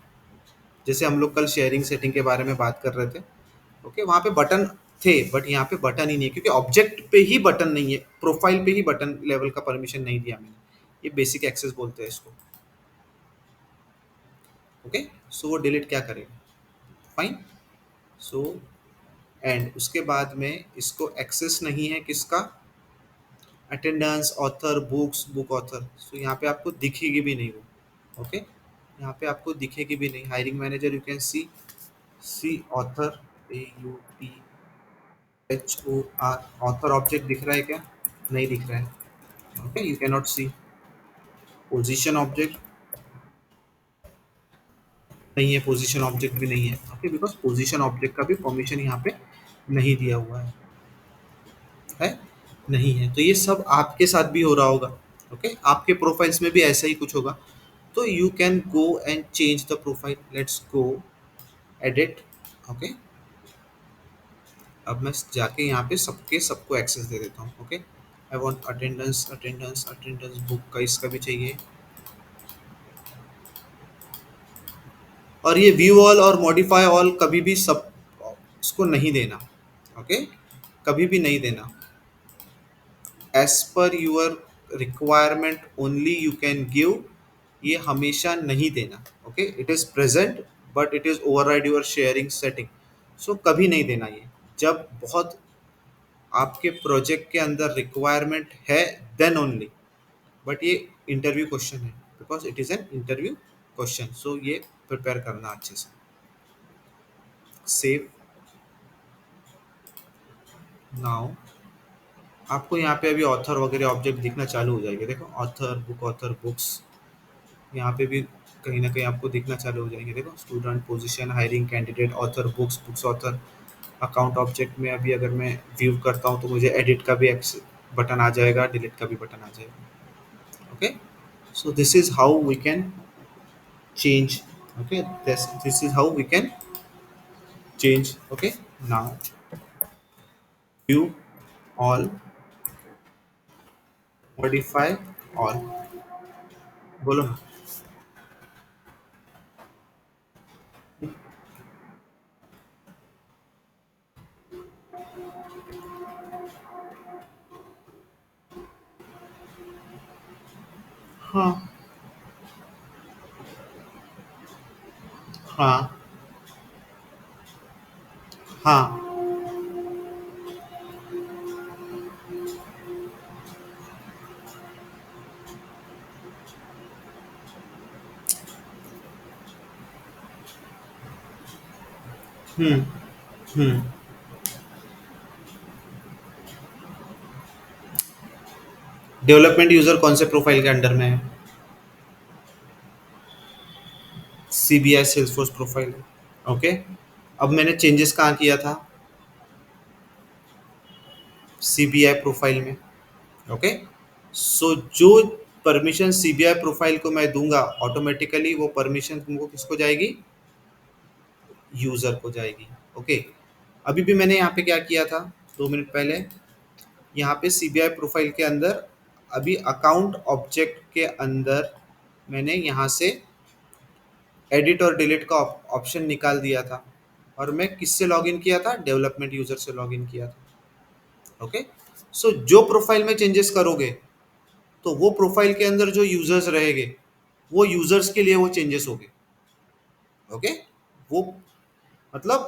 जैसे हम लोग कल शेयरिंग सेटिंग के बारे में बात कर रहे थे, ओके, वहाँ पे बटन थे बट यहाँ पे बटन ही नहीं है, क्योंकि ऑब्जेक्ट पे ही बटन नहीं है, प्रोफाइल पे ही बटन लेवल का परमिशन नहीं दिया मैंने। ये बेसिक एक्सेस बोलते हैं इसको। ओके, सो वो डिलीट क्या करेगा, फाइन, सो एंड उसके बाद में इसको एक्सेस नहीं है किसका, attendance, author, books, book author, so यहाँ पे आपको दिखेगी भी नहीं वो। ओके, यहाँ पे आपको दिखेगी भी नहीं। Hiring manager you can see, see author, AUTHOR, author object दिख रहा है क्या, नहीं दिख रहा है। Okay, you can not see. Position object नहीं है, पोजीशन ऑब्जेक्ट भी नहीं है। ओके, बिकॉज पोजीशन ऑब्जेक्ट का भी परमिशन यहाँ पे नहीं दिया हुआ है नहीं है। तो ये सब आपके साथ भी हो रहा होगा। ओके, आपके प्रोफाइल्स में भी ऐसा ही कुछ होगा। तो you can go and change the profile, let's go edit. Okay, अब मैं जाके यहाँ पे सबको एक्सेस दे देता हूँ। Okay, I want attendance, attendance, attendance, book का इसका भी चाहिए, और ये व्यू ऑल और मॉडिफाई ऑल कभी भी सब उसको नहीं देना। ओके, कभी भी नहीं देना, as per your requirement only you can give, ये हमेशा नहीं देना। Okay, it is present but it is override your sharing setting, so कभी नहीं देना ये। जब बहुत आपके प्रोजेक्ट के अंदर रिक्वायरमेंट है, देन ओनली। बट ये इंटरव्यू क्वेश्चन है, because it is an interview question, so ये प्रिपेयर करना अच्छे से। Save now. आपको यहाँ पे अभी ऑथर वगैरह ऑब्जेक्ट दिखना चालू हो जाएंगे, देखो ऑथर बुक, ऑथर बुक्स, यहाँ पे भी कहीं ना कहीं आपको दिखना चालू हो जाएंगे। देखो student, position, hiring candidate, author books, books author. Account object में अभी अगर मैं व्यू करता हूँ तो मुझे एडिट का भी बटन आ जाएगा, डिलीट का भी बटन आ जाएगा। Okay, so this is how we can change. Okay, this is how we can change. Okay, now view all, modify all, बोलो ना। हाँ, हाँ, हाँ। हम्म, हम्म। डेवलपमेंट यूजर कौन से प्रोफाइल के अंडर में है? CBI Salesforce profile. ओके, अब मैंने चेंजेस कहाँ किया था? CBI प्रोफाइल में। ओके, सो जो परमिशन CBI प्रोफाइल को मैं दूंगा, ऑटोमेटिकली वो परमिशन तुमको किसको जाएगी? यूजर को जाएगी। ओके, अभी भी मैंने यहाँ पे क्या किया था 2 मिनट पहले, यहाँ पे CBI प्रोफाइल के अंदर अभी अकाउंट ऑब्जेक्ट के अंदर मैंने यहाँ से एडिट और डिलीट का ऑप्शन निकाल दिया था, और मैं किससे लॉगिन किया था? डेवलपमेंट यूजर से लॉगिन किया था। ओके, सो जो प्रोफाइल में चेंजेस करोगे तो वो प्रोफाइल के अंदर जो यूजर्स रहेंगे वो यूजर्स के लिए वो चेंजेस होंगे। ओके, वो मतलब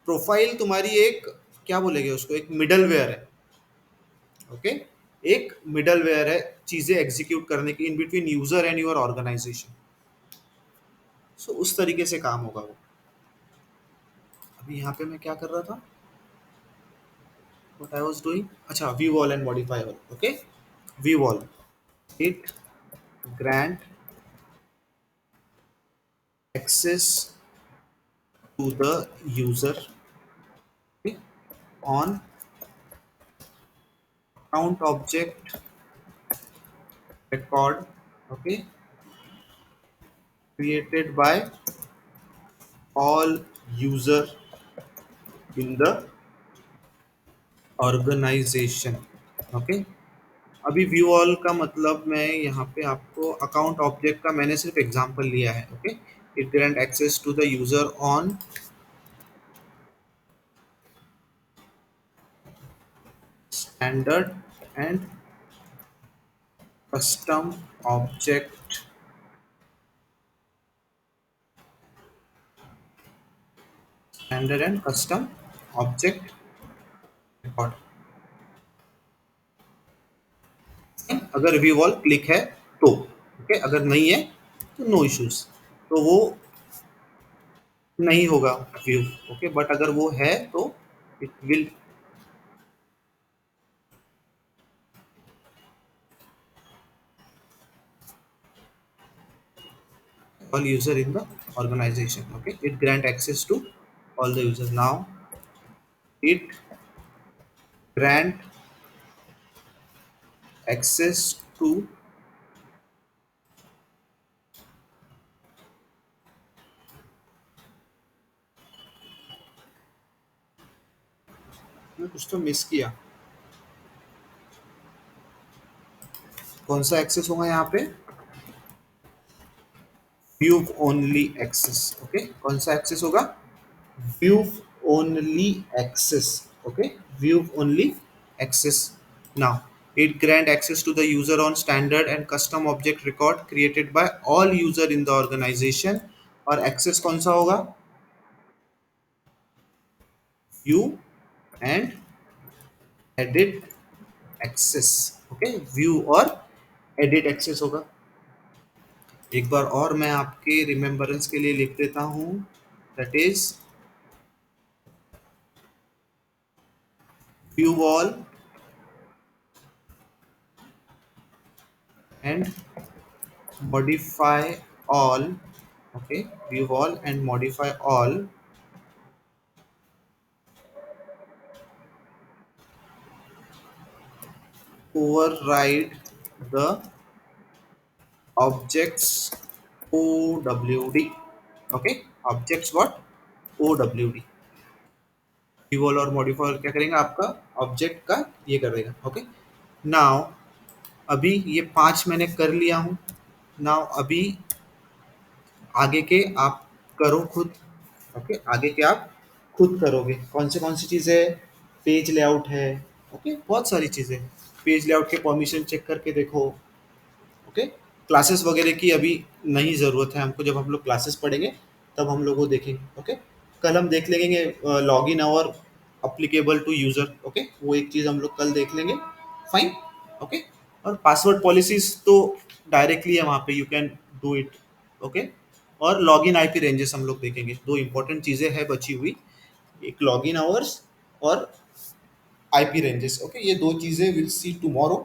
प्रोफाइल तुम्हारी एक, क्या बोलेंगे उसको, एक मिडलवेयर है। ओके, एक मिडलवेयर है चीजें एग्जीक्यूट करने की in between user and your organization. So उस तरीके से काम होगा वो। अभी यहाँ पे मैं क्या कर रहा था, व्हाट आई वाज डूइंग, अच्छा, view all and modify all. Okay, view all, it grant access to the user on count object record, okay, created by all user in the organization। Okay, अभी view all का मतलब मैं यहाँ पे आपको account object का मैंने सिर्फ एग्जांपल लिया है। Okay, it grant access to the user on standard and custom object, standard and custom object record. अगर व्यू ऑल क्लिक है तो ओके, अगर नहीं है तो नो इश्यूज, तो वो नहीं होगा व्यू। ओके, बट अगर वो है तो it will all user in the organization। Okay, it grant access to all the users. Now it grant access to, मैं कुछ तो मिस किया, कौन सा एक्सेस होगा यहाँ पे? View only access. ओके, कौन सा एक्सेस होगा? View only access. Okay, view only access. Now it grant access to the user on standard and custom object record created by all user in the organization। और access कौन सा होगा? View and edit access. Okay, view और edit access होगा। एक बार और मैं आपके रिमेम्बरेंस के लिए लिख देता हूँ, that is view all and modify all. Okay, view all and modify all override the objects OWD. Okay, objects what? OWD. view all और modify all क्या करेंगे, आपका ऑब्जेक्ट का ये कर देगा। ओके, नाउ अभी ये 5 मैंने कर लिया हूँ। नाउ अभी आगे के आप करो खुद। ओके, आगे के आप खुद करोगे। कौन सी चीज़ें? पेज लेआउट है। ओके, बहुत सारी चीज़ें। पेज लेआउट के परमिशन चेक करके देखो। ओके, क्लासेस वगैरह की अभी नहीं ज़रूरत है हमको, जब हम लोग क्लासेस पढ़ेंगे तब हम लोग वो देखेंगे। ओके, कल हम देख लेंगे लॉग इन और अप्लीकेबल टू यूज़र। ओके, वो एक चीज़ हम लोग कल देख लेंगे। फाइन। ओके, और पासवर्ड पॉलिसीज तो डायरेक्टली है वहाँ पे, you can do it. Okay, और लॉग इन आईपी रेंजेस हम लोग देखेंगे। दो इंपॉर्टेंट चीज़ें हैं बची हुई, एक लॉग इन आवर्स और आईपी रेंजेस। ओके, ये दो चीज़ें विल सी टुमारो,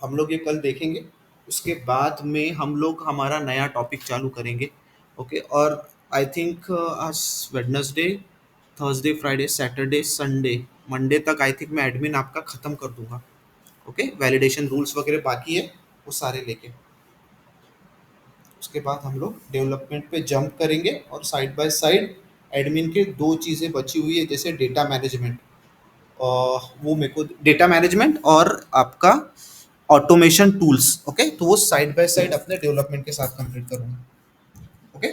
हम लोग ये कल देखेंगे। उसके बाद में हम लोग हमारा नया टॉपिक चालू करेंगे। ओके, और आई थिंक आज Wednesday, Thursday, Friday, Saturday, Sunday, Monday तक आई थिंक मैं एडमिन आपका ख़त्म कर दूंगा। ओके, वैलिडेशन रूल्स वगैरह बाकी है, वो सारे लेके उसके बाद हम लोग डेवलपमेंट पे जंप करेंगे। और साइड बाय साइड एडमिन के दो चीज़ें बची हुई है, जैसे डेटा मैनेजमेंट, वो मेरे को डेटा मैनेजमेंट और आपका ऑटोमेशन टूल्स। ओके, तो वो साइड बाय साइड अपने डेवलपमेंट के साथ कंप्लीट करूंगा। ओके,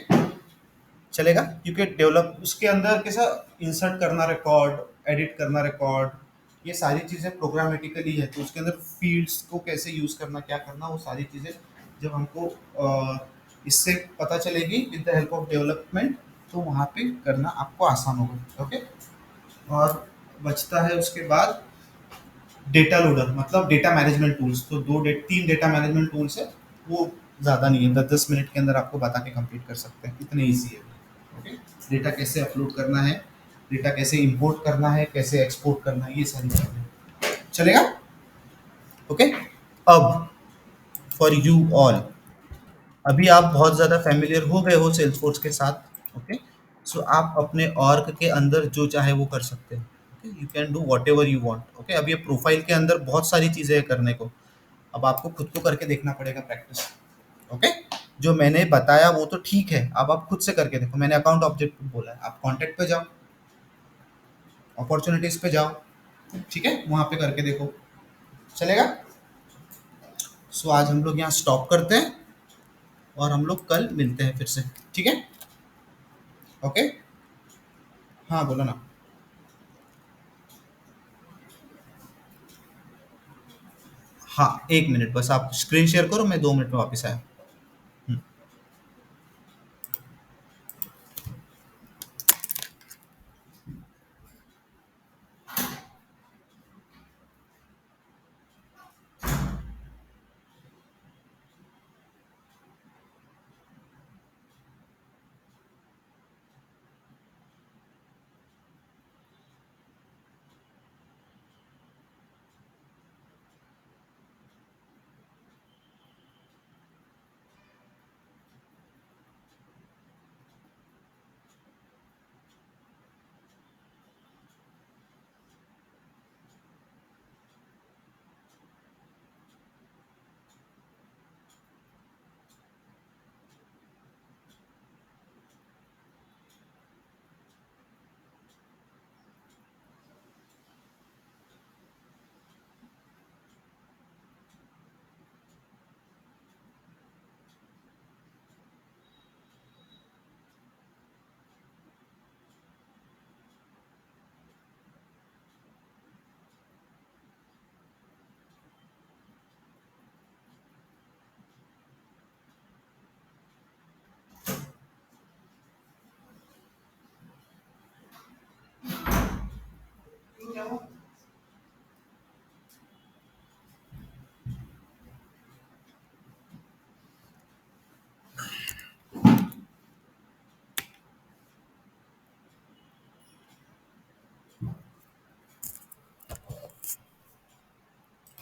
चलेगा, क्योंकि डेवलप उसके अंदर कैसा इंसर्ट करना रिकॉर्ड, एडिट करना रिकॉर्ड, ये सारी चीज़ें प्रोग्रामेटिकली है, तो उसके अंदर फील्ड्स को कैसे यूज़ करना, क्या करना, वो सारी चीज़ें जब हमको इससे पता चलेगी with the help of development, तो वहाँ पे करना आपको आसान होगा। ओके, और बचता है उसके बाद डेटा लोडर, मतलब डेटा मैनेजमेंट टूल्स। तो तीन डेटा मैनेजमेंट टूल्स है, वो ज़्यादा नहीं है, 10-10 मिनट के अंदर आपको बता के कंप्लीट कर सकते हैं, इतने ईजी है। ओके, डेटा कैसे अपलोड करना है, डेटा कैसे इंपोर्ट करना है, कैसे एक्सपोर्ट करना है, ये सारी चीज़ें चलेगा। ओके, अब फॉर यू ऑल, अभी आप बहुत ज़्यादा फैमिलियर हो गए हो सेल्सफोर्स के साथ। ओके, सो आप अपने ऑर्ग के अंदर जो चाहे वो कर सकते हैं। Okay, you can do what ever you want. Okay, अब ये प्रोफाइल के अंदर बहुत सारी चीज़ें हैं करने को, अब आपको खुद को करके देखना पड़ेगा प्रैक्टिस। ओके, जो मैंने बताया वो तो ठीक है, अब आप खुद से करके देखो। मैंने अकाउंट ऑब्जेक्ट बोला है, आप कॉन्टैक्ट पे जाओ, अपॉर्चुनिटीज पे जाओ, ठीक है, वहां पे करके देखो, चलेगा। सो आज हम लोग यहाँ स्टॉप करते हैं और हम लोग कल मिलते हैं फिर से, ठीक है। ओके, हाँ बोलो ना। हाँ, 1 मिनट बस, आप स्क्रीन शेयर करो, मैं 2 मिनट में वापस आया।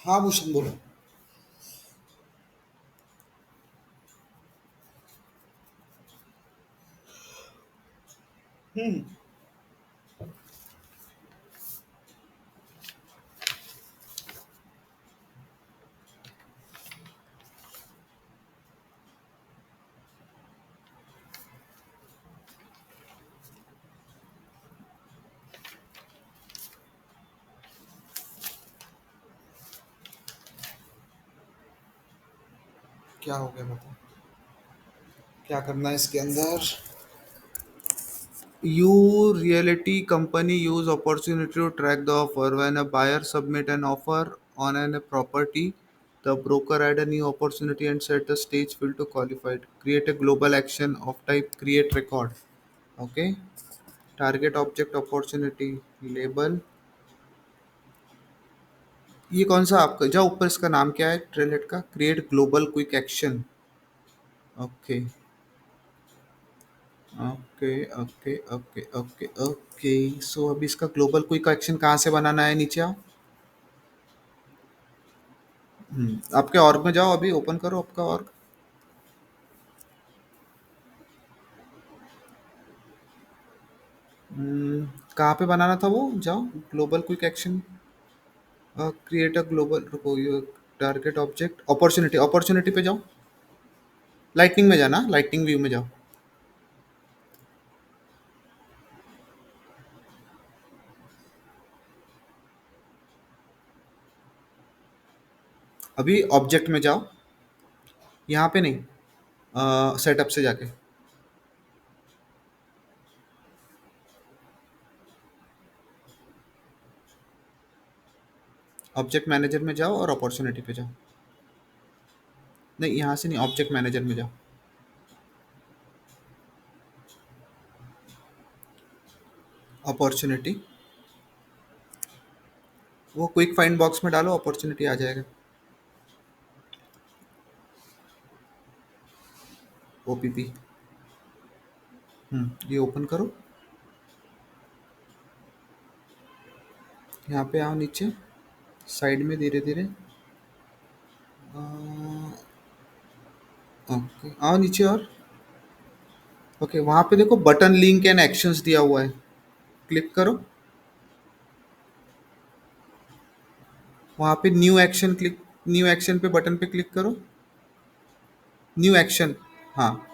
हाँ भूषण बोलो। हम्म। क्या हो गया बताओ, क्या करना है इसके अंदर? You realty company use opportunity to track the offer. When a buyer submit an offer on a property, the broker add a new opportunity and set the stage field to qualified. Create a global action of type create record. Okay. Target object opportunity label. ये कौन सा आपका जाओ ऊपर, इसका नाम क्या है ट्रेलेट का? Create global quick action. Okay okay okay okay okay okay. So अभी इसका ग्लोबल क्विक एक्शन कहाँ से बनाना है? नीचे आओ। आपके ऑर्ग में जाओ, अभी ओपन करो आपका ऑर्ग। कहाँ पे बनाना था वो? जाओ global quick action, create a global, रुको ये टारगेट ऑब्जेक्ट अपॉर्चुनिटी, अपॉर्चुनिटी पे जाओ। लाइटनिंग में जाना, लाइटनिंग व्यू में जाओ। अभी ऑब्जेक्ट में जाओ, यहाँ पे नहीं, सेटअप से जाके ऑब्जेक्ट मैनेजर में जाओ और अपॉर्चुनिटी पे जाओ। नहीं यहाँ से नहीं, ऑब्जेक्ट मैनेजर में जाओ। अपॉर्चुनिटी, वो क्विक फाइंड बॉक्स में डालो, अपॉर्चुनिटी आ जाएगा। ओपीपी। ये ओपन करो। यहाँ पे आओ नीचे, साइड में धीरे धीरे। ओके आओ नीचे और ओके, वहाँ पे देखो बटन लिंक एंड एक्शंस दिया हुआ है, क्लिक करो। वहाँ पे new action click, new action पे बटन पे क्लिक करो। न्यू एक्शन, हाँ।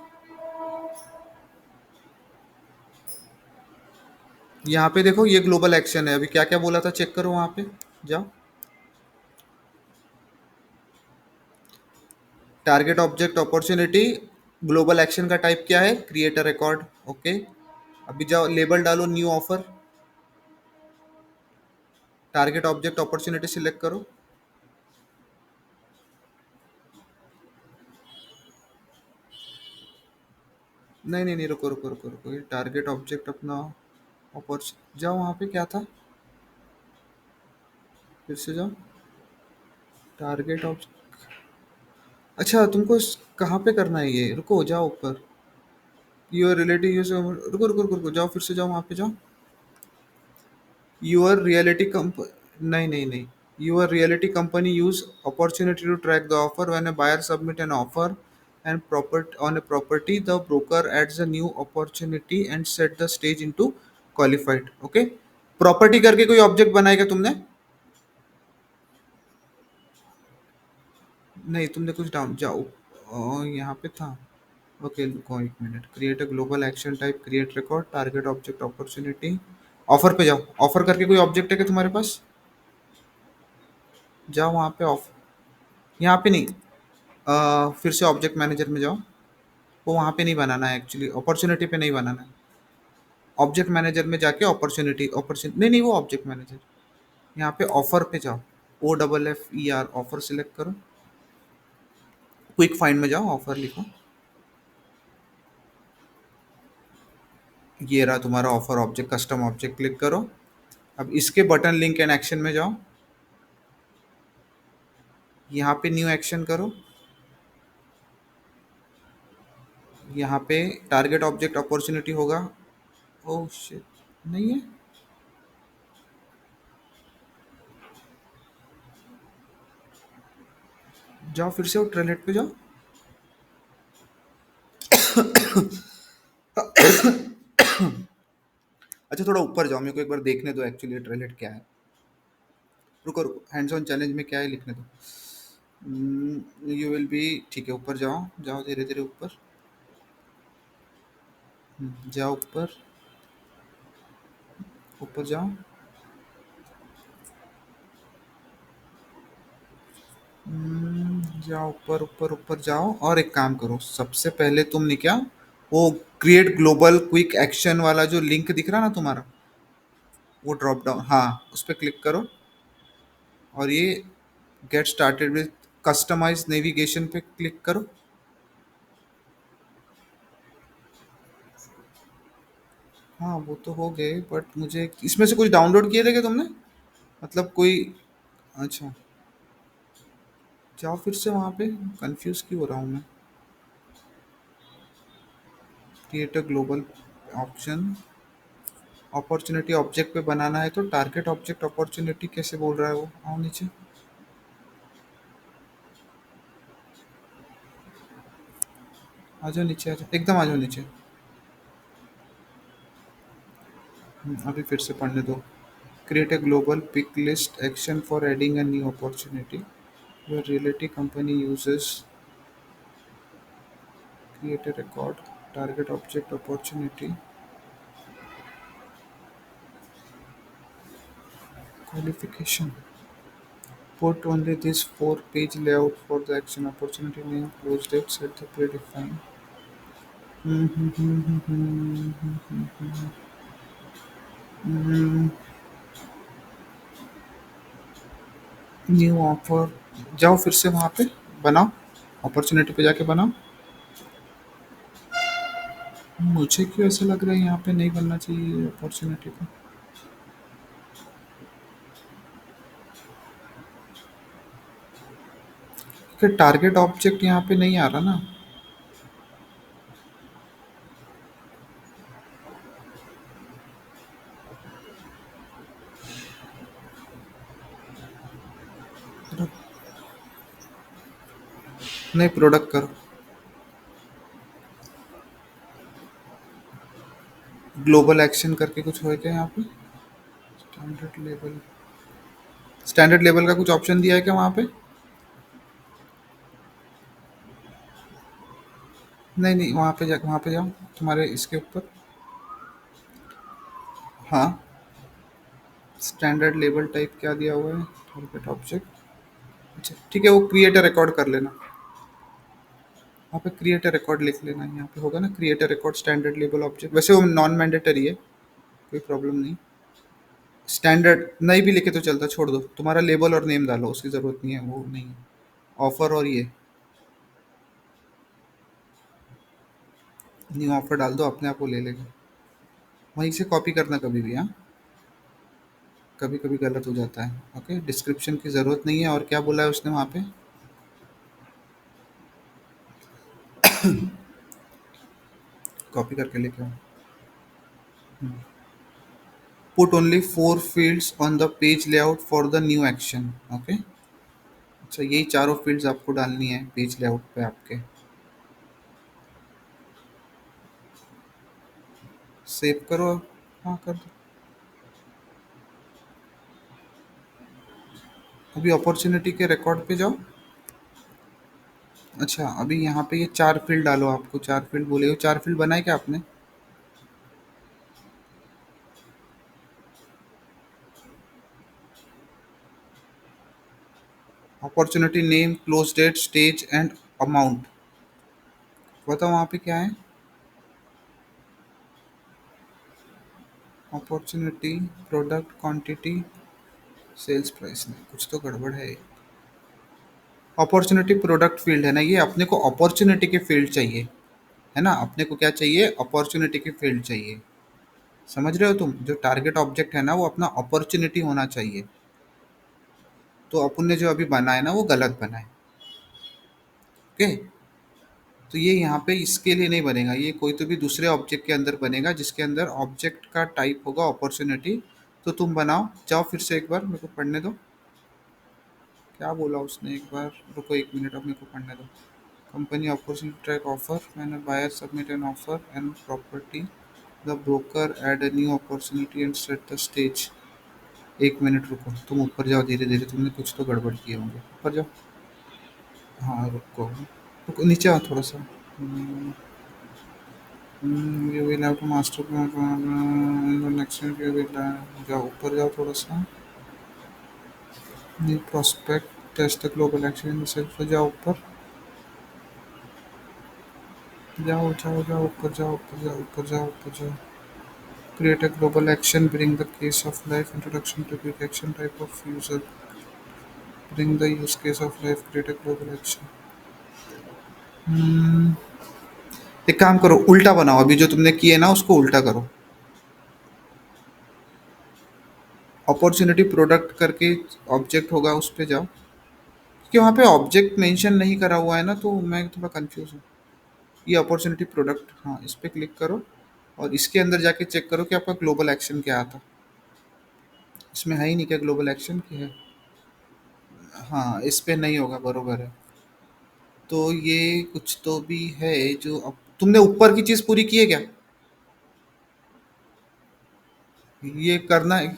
यहाँ पे देखो ये ग्लोबल एक्शन है, अभी क्या क्या बोला था चेक करो वहाँ पे, जाओ। Target object opportunity, global action का टाइप क्या है? Create a record. ओके, अभी जाओ लेबल डालो new offer. Target object opportunity select करो। नहीं नहीं नहीं, रुको रुको रुको रुको, ये टारगेट ऑब्जेक्ट अपना अपॉर्चुनिटी, जाओ वहाँ पे क्या था, फिर से जाओ। टारगेट ऑब्जेक्ट, अच्छा तुमको कहाँ पे करना है ये? रुको जाओ ऊपर, यूर रिलेटिव यूज, रुको रुको रुको रुको, जाओ फिर से जाओ वहाँ पे जाओ। यूर रियलिटी कंप, नहीं नहीं नहीं, your reality company use opportunity to track the offer when a buyer submit an offer and property on a property, the broker adds a new opportunity and set the stage into qualified. Okay, property करके कोई object बनाएगा तुमने? नहीं तुमने कुछ down जाओ, यहाँ पे था। ओके रुको एक minute, create a global action type create record, target object opportunity, offer पे जाओ। ऑफर करके कोई ऑब्जेक्ट है क्या तुम्हारे पास? जाओ वहाँ पे ऑफ, यहाँ पे नहीं, फिर से ऑब्जेक्ट मैनेजर में जाओ। वो वहाँ पे नहीं बनाना है एक्चुअली, अपॉर्चुनिटी पे नहीं बनाना है। ऑब्जेक्ट मैनेजर में जाके अपॉर्चुनिटी, अपॉर्चुनिटी नहीं नहीं, वो ऑब्जेक्ट मैनेजर, यहाँ पे ऑफर पे जाओ। OFFER ऑफर सिलेक्ट करो। क्विक फाइंड में जाओ, ऑफर लिखो। ये रहा तुम्हारा offer object, custom object, click करो। अब इसके बटन लिंक एंड एक्शन में जाओ, यहाँ पे न्यू एक्शन करो। यहाँ पे टारगेट ऑब्जेक्ट अपॉर्चुनिटी होगा। ओह शिट, नहीं है। जाओ फिर से वो ट्रेलेट पे जाओ। अच्छा थोड़ा ऊपर जाओ, मेरे को एक बार देखने दो एक्चुअली ट्रेलेट क्या है। रुको रुको, हैंड्स ऑन चैलेंज में क्या है लिखने दो। यू विल बी, ठीक है ऊपर जाओ, जाओ धीरे धीरे ऊपर। जाओ ऊपर, ऊपर जाओ। जाओ ऊपर ऊपर ऊपर जाओ, और एक काम करो, सबसे पहले तुमने क्या, वो क्रिएट ग्लोबल क्विक एक्शन वाला जो लिंक दिख रहा ना तुम्हारा, वो ड्रॉप डाउन, हाँ उस पर क्लिक करो। और ये get started with customize navigation पे क्लिक करो। हाँ वो तो हो गए, बट मुझे इसमें से कुछ डाउनलोड किए थे क्या तुमने, मतलब कोई। अच्छा, जाओ फिर से वहाँ पे, कंफ्यूज क्यों हो रहा हूँ मैं। Create a global option, opportunity object पे बनाना है तो टारगेट ऑब्जेक्ट अपॉर्चुनिटी कैसे बोल रहा है वो, आओ नीचे। आ जाओ नीचे, आ जाओ एकदम, आ जाओ नीचे। अभी फिर से पढ़ने दो। Create a global pick list action for adding a new opportunity, your reality company uses, create a record, target object opportunity, qualification, put only this 4 page layout for the action, opportunity name, close date, set the predefined. New offer, जाओ फिर से वहाँ पे बनाओ, opportunity पे जाके बनाओ। मुझे क्यों ऐसा लग रहा है यहाँ पे नहीं बनना चाहिए अपॉर्चुनिटी पे। क्योंकि टारगेट ऑब्जेक्ट यहाँ पे नहीं आ रहा ना। नहीं, प्रोडक्ट करो, ग्लोबल एक्शन करके कुछ हो क्या यहाँ पे। स्टैंडर्ड लेवल, स्टैंडर्ड लेवल का कुछ ऑप्शन दिया है क्या वहाँ पे। नहीं नहीं, वहाँ पे जा, वहाँ पे जाओ, तुम्हारे इसके ऊपर। हाँ, स्टैंडर्ड लेबल टाइप क्या दिया हुआ है, टारगेट ऑब्जेक्ट। अच्छा ठीक है, वो क्रिएट रिकॉर्ड कर लेना, वहाँ पे क्रिएट रिकॉर्ड लिख लेना, यहाँ पे होगा ना create record standard label object, वैसे वो नॉन मैंडेटरी है, कोई प्रॉब्लम नहीं। स्टैंडर्ड नहीं भी लिखे तो चलता, छोड़ दो, तुम्हारा लेबल और नेम डालो, उसकी ज़रूरत नहीं है, वो नहीं है। ऑफर और ये न्यू ऑफर डाल दो, अपने आप वो ले लेगा। वहीं से कॉपी करना कभी भी, हाँ कभी कभी गलत हो जाता है। ओके, डिस्क्रिप्शन की ज़रूरत नहीं है, और क्या बोला है उसने वहाँ पे, कॉपी करके लेके आओ। Put only 4 fields on the page layout for the new action. Okay, अच्छा यही चारों फील्ड्स आपको डालनी है पेज लेआउट पे आपके। सेव करो, हाँ कर दो। अभी अपॉर्चुनिटी के रिकॉर्ड पे जाओ। अच्छा अभी यहाँ पे ये 4 फील्ड डालो, आपको 4 फील्ड बोले हो, 4 फील्ड बनाए क्या आपने। Opportunity name, close date, stage and amount, बताओ वहाँ पे क्या है। Opportunity, product quantity, sales price, नहीं कुछ तो गड़बड़ है। अपॉर्चुनिटी प्रोडक्ट फील्ड है ना, ये अपने को अपॉर्चुनिटी के फील्ड चाहिए, है ना, अपने को क्या चाहिए, अपॉर्चुनिटी के फील्ड चाहिए। समझ रहे हो तुम, जो टारगेट ऑब्जेक्ट है ना वो अपना अपॉर्चुनिटी होना चाहिए। तो अपन ने जो अभी बनाया ना वो गलत बना है। ओके, तो ये यहाँ पे इसके लिए नहीं बनेगा, ये कोई तो भी दूसरे ऑब्जेक्ट के अंदर बनेगा, जिसके अंदर ऑब्जेक्ट का टाइप होगा अपॉर्चुनिटी। तो तुम बनाओ, जाओ फिर से एक बार मेरे को पढ़ने दो। क्या बोला उसने एक बार, रुको एक मिनट, अब मेरे को पढ़ने दो। Company opportunity track offer when a buyer submit an offer and property, the broker add a new opportunity and set the stage। एक मिनट रुको, तुम ऊपर जाओ धीरे धीरे, तुमने कुछ तो गड़बड़ किए होंगे, ऊपर जाओ। हाँ रुको, रुको नीचे आओ थोड़ा सा। You will have to master next time you will जाओ ऊपर जाओ थोड़ा सा। New prospect, test the global action self, जाओ ऊपर, जाओ जाओ जाओ ऊपर जाओ ऊपर जाओ ऊपर जाओ ऊपर जाओ। Create a global action, bring the case of life, introduction to quick action, type of user, bring the use case of life, create a global action। हम्म, एक काम करो, उल्टा बनाओ, अभी जो तुमने किए ना उसको उल्टा करो। अपॉर्चुनिटी प्रोडक्ट करके ऑब्जेक्ट होगा, उस पे जाओ, क्योंकि वहाँ पे ऑब्जेक्ट मेंशन नहीं करा हुआ है ना, तो मैं थोड़ा कंफ्यूज हूँ। ये अपॉर्चुनिटी प्रोडक्ट, हाँ इस पे क्लिक करो, और इसके अंदर जाके चेक करो कि आपका ग्लोबल एक्शन क्या आता। इसमें है ही नहीं क्या ग्लोबल एक्शन की है। हाँ इस पे नहीं होगा, बरोबर है। तो ये कुछ तो भी है जो अब तुमने ऊपर की चीज पूरी की है क्या? ये करना है,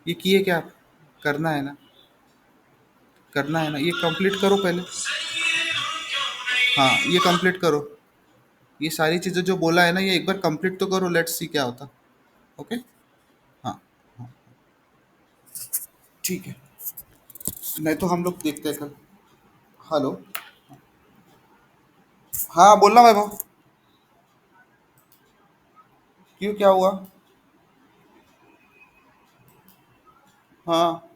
ये किए क्या आप? करना है ना, करना है ना, ये कंप्लीट करो पहले। हाँ ये कंप्लीट करो, ये सारी चीजें जो बोला है ना, ये एक बार कंप्लीट तो करो, लेट्स सी क्या होता। ओके। हाँ हाँ ठीक है, नहीं तो हम लोग देखते हैं कल। हेलो। हाँ बोलना वैभव। क्यों, क्या हुआ? हाँ